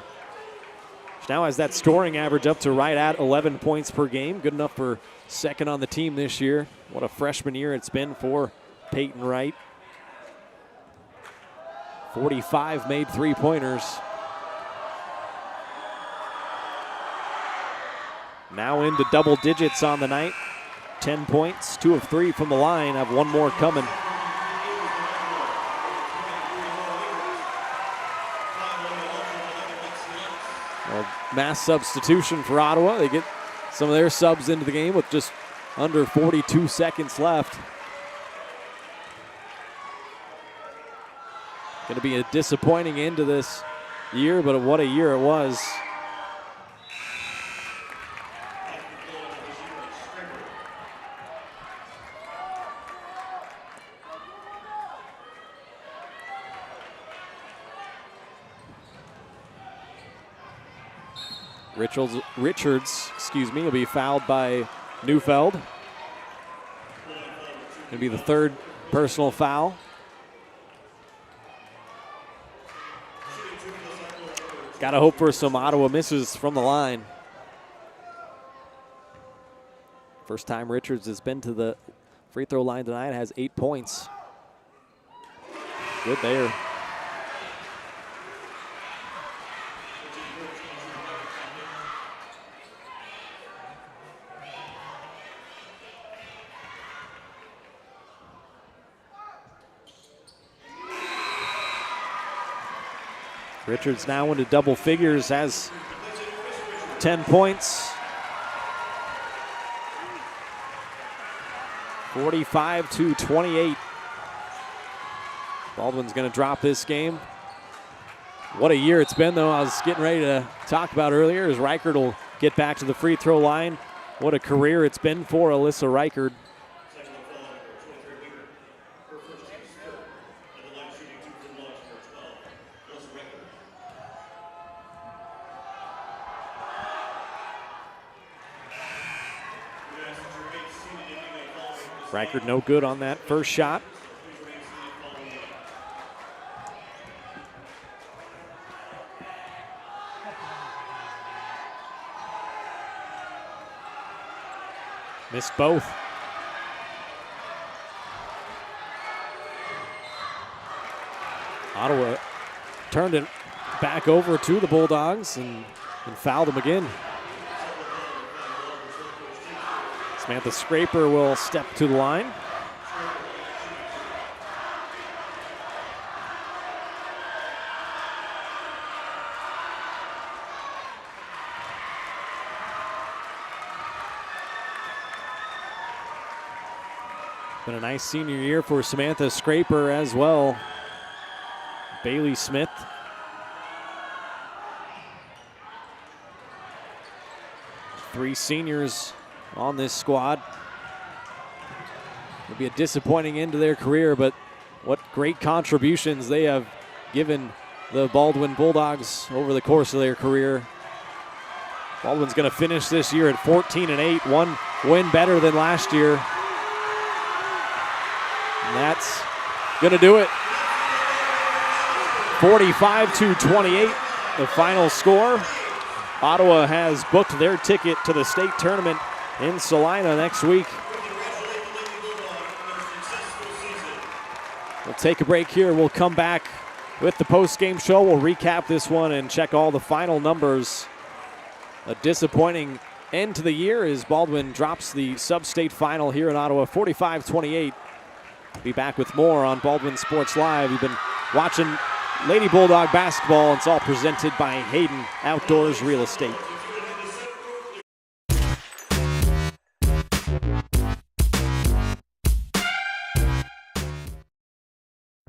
She now has that scoring average up to right at 11 points per game. Good enough for second on the team this year. What a freshman year it's been for Peyton Wright. 45 made 3-pointers. Now into double digits on the night. 10 points, 2 of 3 from the line. Have 1 more coming. Well, mass substitution for Ottawa. They get some of their subs into the game with just under 42 seconds left. Going to be a disappointing end to this year, but what a year it was. Richards, will be fouled by Neufeld. Going to be the 3rd personal foul. Got to hope for some Ottawa misses from the line. First time Richards has been to the free throw line tonight, has 8 points. Good there. Richards now into double figures, has 10 points. 45-28. Baldwin's going to drop this game. What a year it's been, though. I was getting ready to talk about earlier as Reichert will get back to the free throw line. What a career it's been for Alyssa Reichert. Reichert no good on that first shot. Missed both. Ottawa turned it back over to the Bulldogs and fouled them again. Samantha Scraper will step to the line. Been a nice senior year for Samantha Scraper as well. Bailey Smith. Three seniors on this squad. It'll be a disappointing end to their career, but what great contributions they have given the Baldwin Bulldogs over the course of their career. Baldwin's going to finish this year at 14-8, one win better than last year. And that's going to do it. 45-28, the final score. Ottawa has booked their ticket to the state tournament in Salina next week. We'll take a break here. We'll come back with the post-game show. We'll recap this one and check all the final numbers. A disappointing end to the year as Baldwin drops the sub-state final here in Ottawa, 45-28. Be back with more on Baldwin Sports Live. You've been watching Lady Bulldog basketball. It's all presented by Hayden Outdoors Real Estate.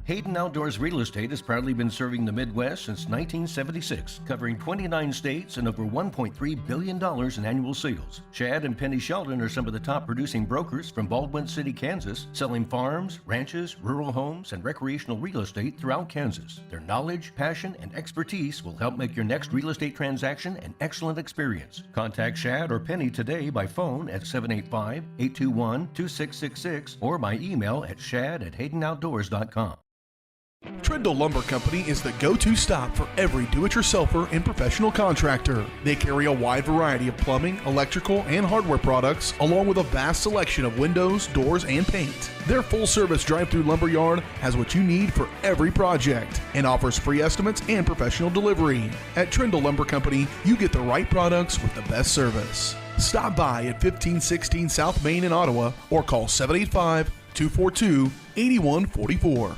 Hayden Outdoors Real Estate has proudly been serving the Midwest since 1976, covering 29 states and over $1.3 billion in annual sales. Chad and Penny Sheldon are some of the top producing brokers from Baldwin City, Kansas, selling farms, ranches, rural homes, and recreational real estate throughout Kansas. Their knowledge, passion, and expertise will help make your next real estate transaction an excellent experience. Contact Chad or Penny today by phone at 785-821-2666 or by email at shad@haydenoutdoors.com. Trindle Lumber Company is the go-to stop for every do-it-yourselfer and professional contractor. They carry a wide variety of plumbing, electrical, and hardware products, along with a vast selection of windows, doors, and paint. Their full-service drive-through lumber yard has what you need for every project and offers free estimates and professional delivery. At Trindle Lumber Company, you get the right products with the best service. Stop by at 1516 South Main in Ottawa or call 785-242-8144.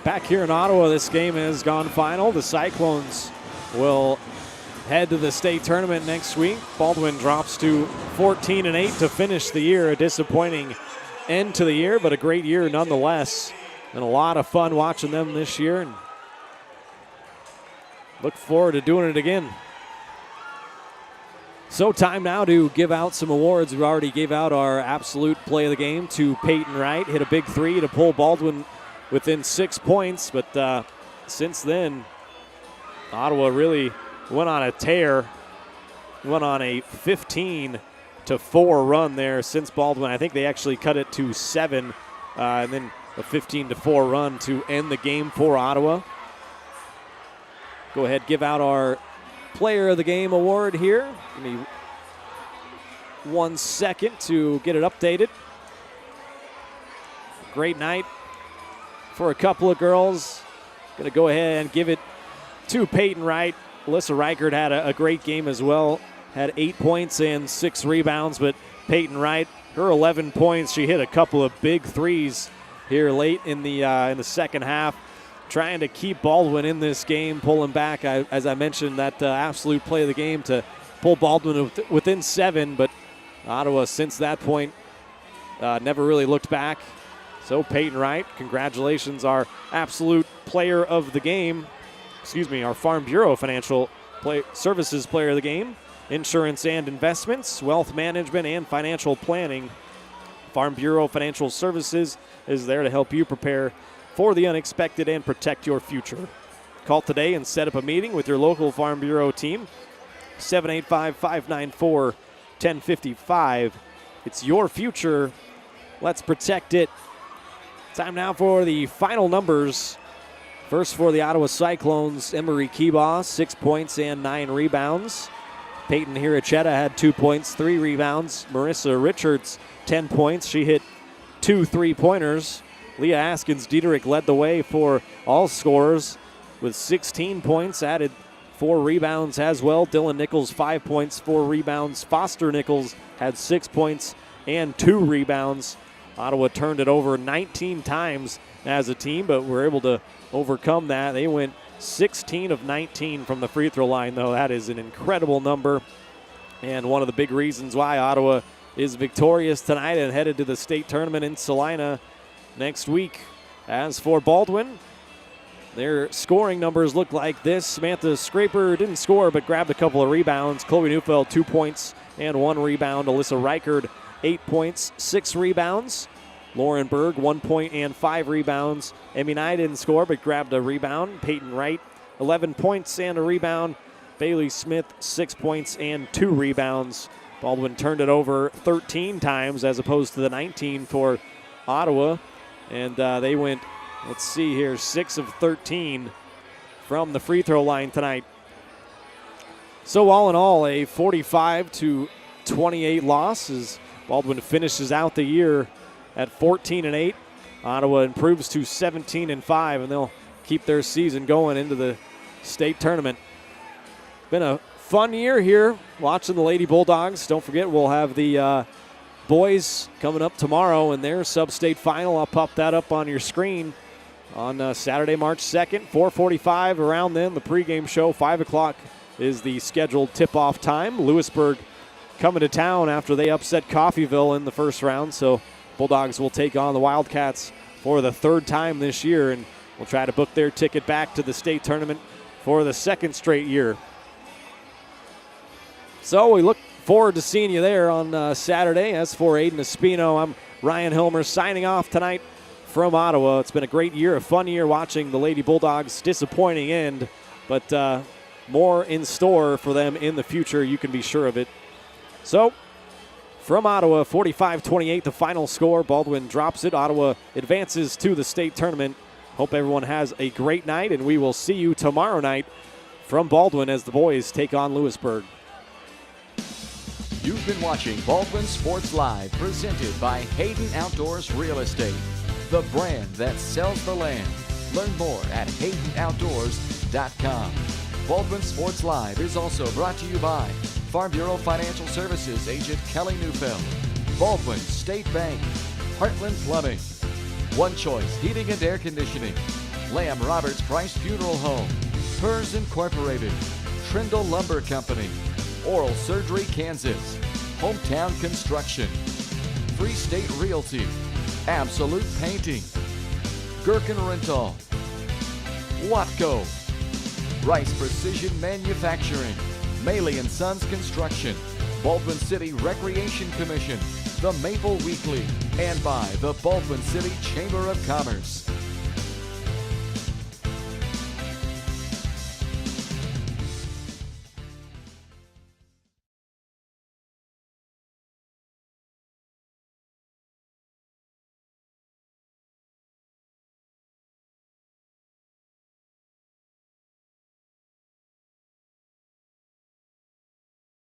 Back here in Ottawa, this game has gone final. The Cyclones will head to the state tournament next week. Baldwin drops to 14-8 to finish the year. A disappointing end to the year, but a great year nonetheless. And a lot of fun watching them this year. And look forward to doing it again. So time now to give out some awards. We already gave out our absolute play of the game to Peyton Wright. Hit a big three to pull Baldwin within 6 points, but since then, Ottawa really went on a tear. Went on a 15-4 run there since Baldwin. I think they actually cut it to 7, and then a 15-4 run to end the game for Ottawa. Go ahead, give out our Player of the Game award here. Give me 1 second to get it updated. Great night for a couple of girls. Going to go ahead and give it to Peyton Wright. Alyssa Reichert had a great game as well. Had 8 points and 6 rebounds, but Peyton Wright, her 11 points, she hit a couple of big threes here late in the second half, trying to keep Baldwin in this game, pulling back. As I mentioned, that absolute play of the game to pull Baldwin within 7, but Ottawa since that point never really looked back. So Peyton Wright, congratulations, our absolute player of the game. Our Farm Bureau Financial Services player of the game. Insurance and investments, wealth management, and financial planning. Farm Bureau Financial Services is there to help you prepare for the unexpected and protect your future. Call today and set up a meeting with your local Farm Bureau team. 785-594-1055. It's your future Let's protect it. Time now for the final numbers. First for the Ottawa Cyclones, Emery Keebaugh, 6 points and 9 rebounds. Peyton Hirachetta had 2 points, 3 rebounds. Marissa Richards, 10 points. She hit 2 3-pointers. Leah Askins-Dieterich led the way for all scorers with 16 points, added 4 rebounds as well. Dylan Nichols, 5 points, 4 rebounds. Foster Nichols had 6 points and 2 rebounds. Ottawa turned it over 19 times as a team, but were able to overcome that. They went 16 of 19 from the free throw line, though. That is an incredible number, and one of the big reasons why Ottawa is victorious tonight and headed to the state tournament in Salina next week. As for Baldwin, their scoring numbers look like this. Samantha Scraper didn't score but grabbed a couple of rebounds. Chloe Neufeld, 2 points and 1 rebound. Alyssa Reichard, 8 points, 6 rebounds. Lauren Berg, 1 point and 5 rebounds. Emmy Nye didn't score but grabbed a rebound. Peyton Wright, 11 points and a rebound. Bailey Smith, 6 points and 2 rebounds. Baldwin turned it over 13 times as opposed to the 19 for Ottawa. And they went, let's see here, 6 of 13 from the free throw line tonight. So all in all, a 45-28 loss as Baldwin finishes out the year at 14-8. Ottawa improves to 17-5, and they'll keep their season going into the state tournament. Been a fun year here watching the Lady Bulldogs. Don't forget, we'll have the boys coming up tomorrow in their sub-state final. I'll pop that up on your screen on Saturday, March 2nd, 4:45 around then. The pregame show, 5 o'clock is the scheduled tip-off time. Lewisburg coming to town after they upset Coffeyville in the first round, so Bulldogs will take on the Wildcats for the 3rd time this year, and will try to book their ticket back to the state tournament for the 2nd straight year. So we look forward to seeing you there on Saturday. As for Aiden Espino, I'm Ryan Hilmer signing off tonight from Ottawa. It's been a great year, a fun year watching the Lady Bulldogs. Disappointing end, but more in store for them in the future. You can be sure of it. So from Ottawa, 45-28, the final score. Baldwin drops it. Ottawa advances to the state tournament. Hope everyone has a great night, and we will see you tomorrow night from Baldwin as the boys take on Lewisburg. You've been watching Baldwin Sports Live, presented by Hayden Outdoors Real Estate, the brand that sells the land. Learn more at HaydenOutdoors.com. Baldwin Sports Live is also brought to you by Farm Bureau Financial Services agent Kelly Neufeld, Baldwin State Bank, Heartland Plumbing, One Choice Heating and Air Conditioning, Lamb Roberts Price Funeral Home, Pers Incorporated, Trindle Lumber Company, Oral Surgery Kansas, Hometown Construction, Free State Realty, Absolute Painting, Gherkin Rental, Watco, Rice Precision Manufacturing, Maley & Sons Construction, Baldwin City Recreation Commission, the Maple Weekly, and by the Baldwin City Chamber of Commerce.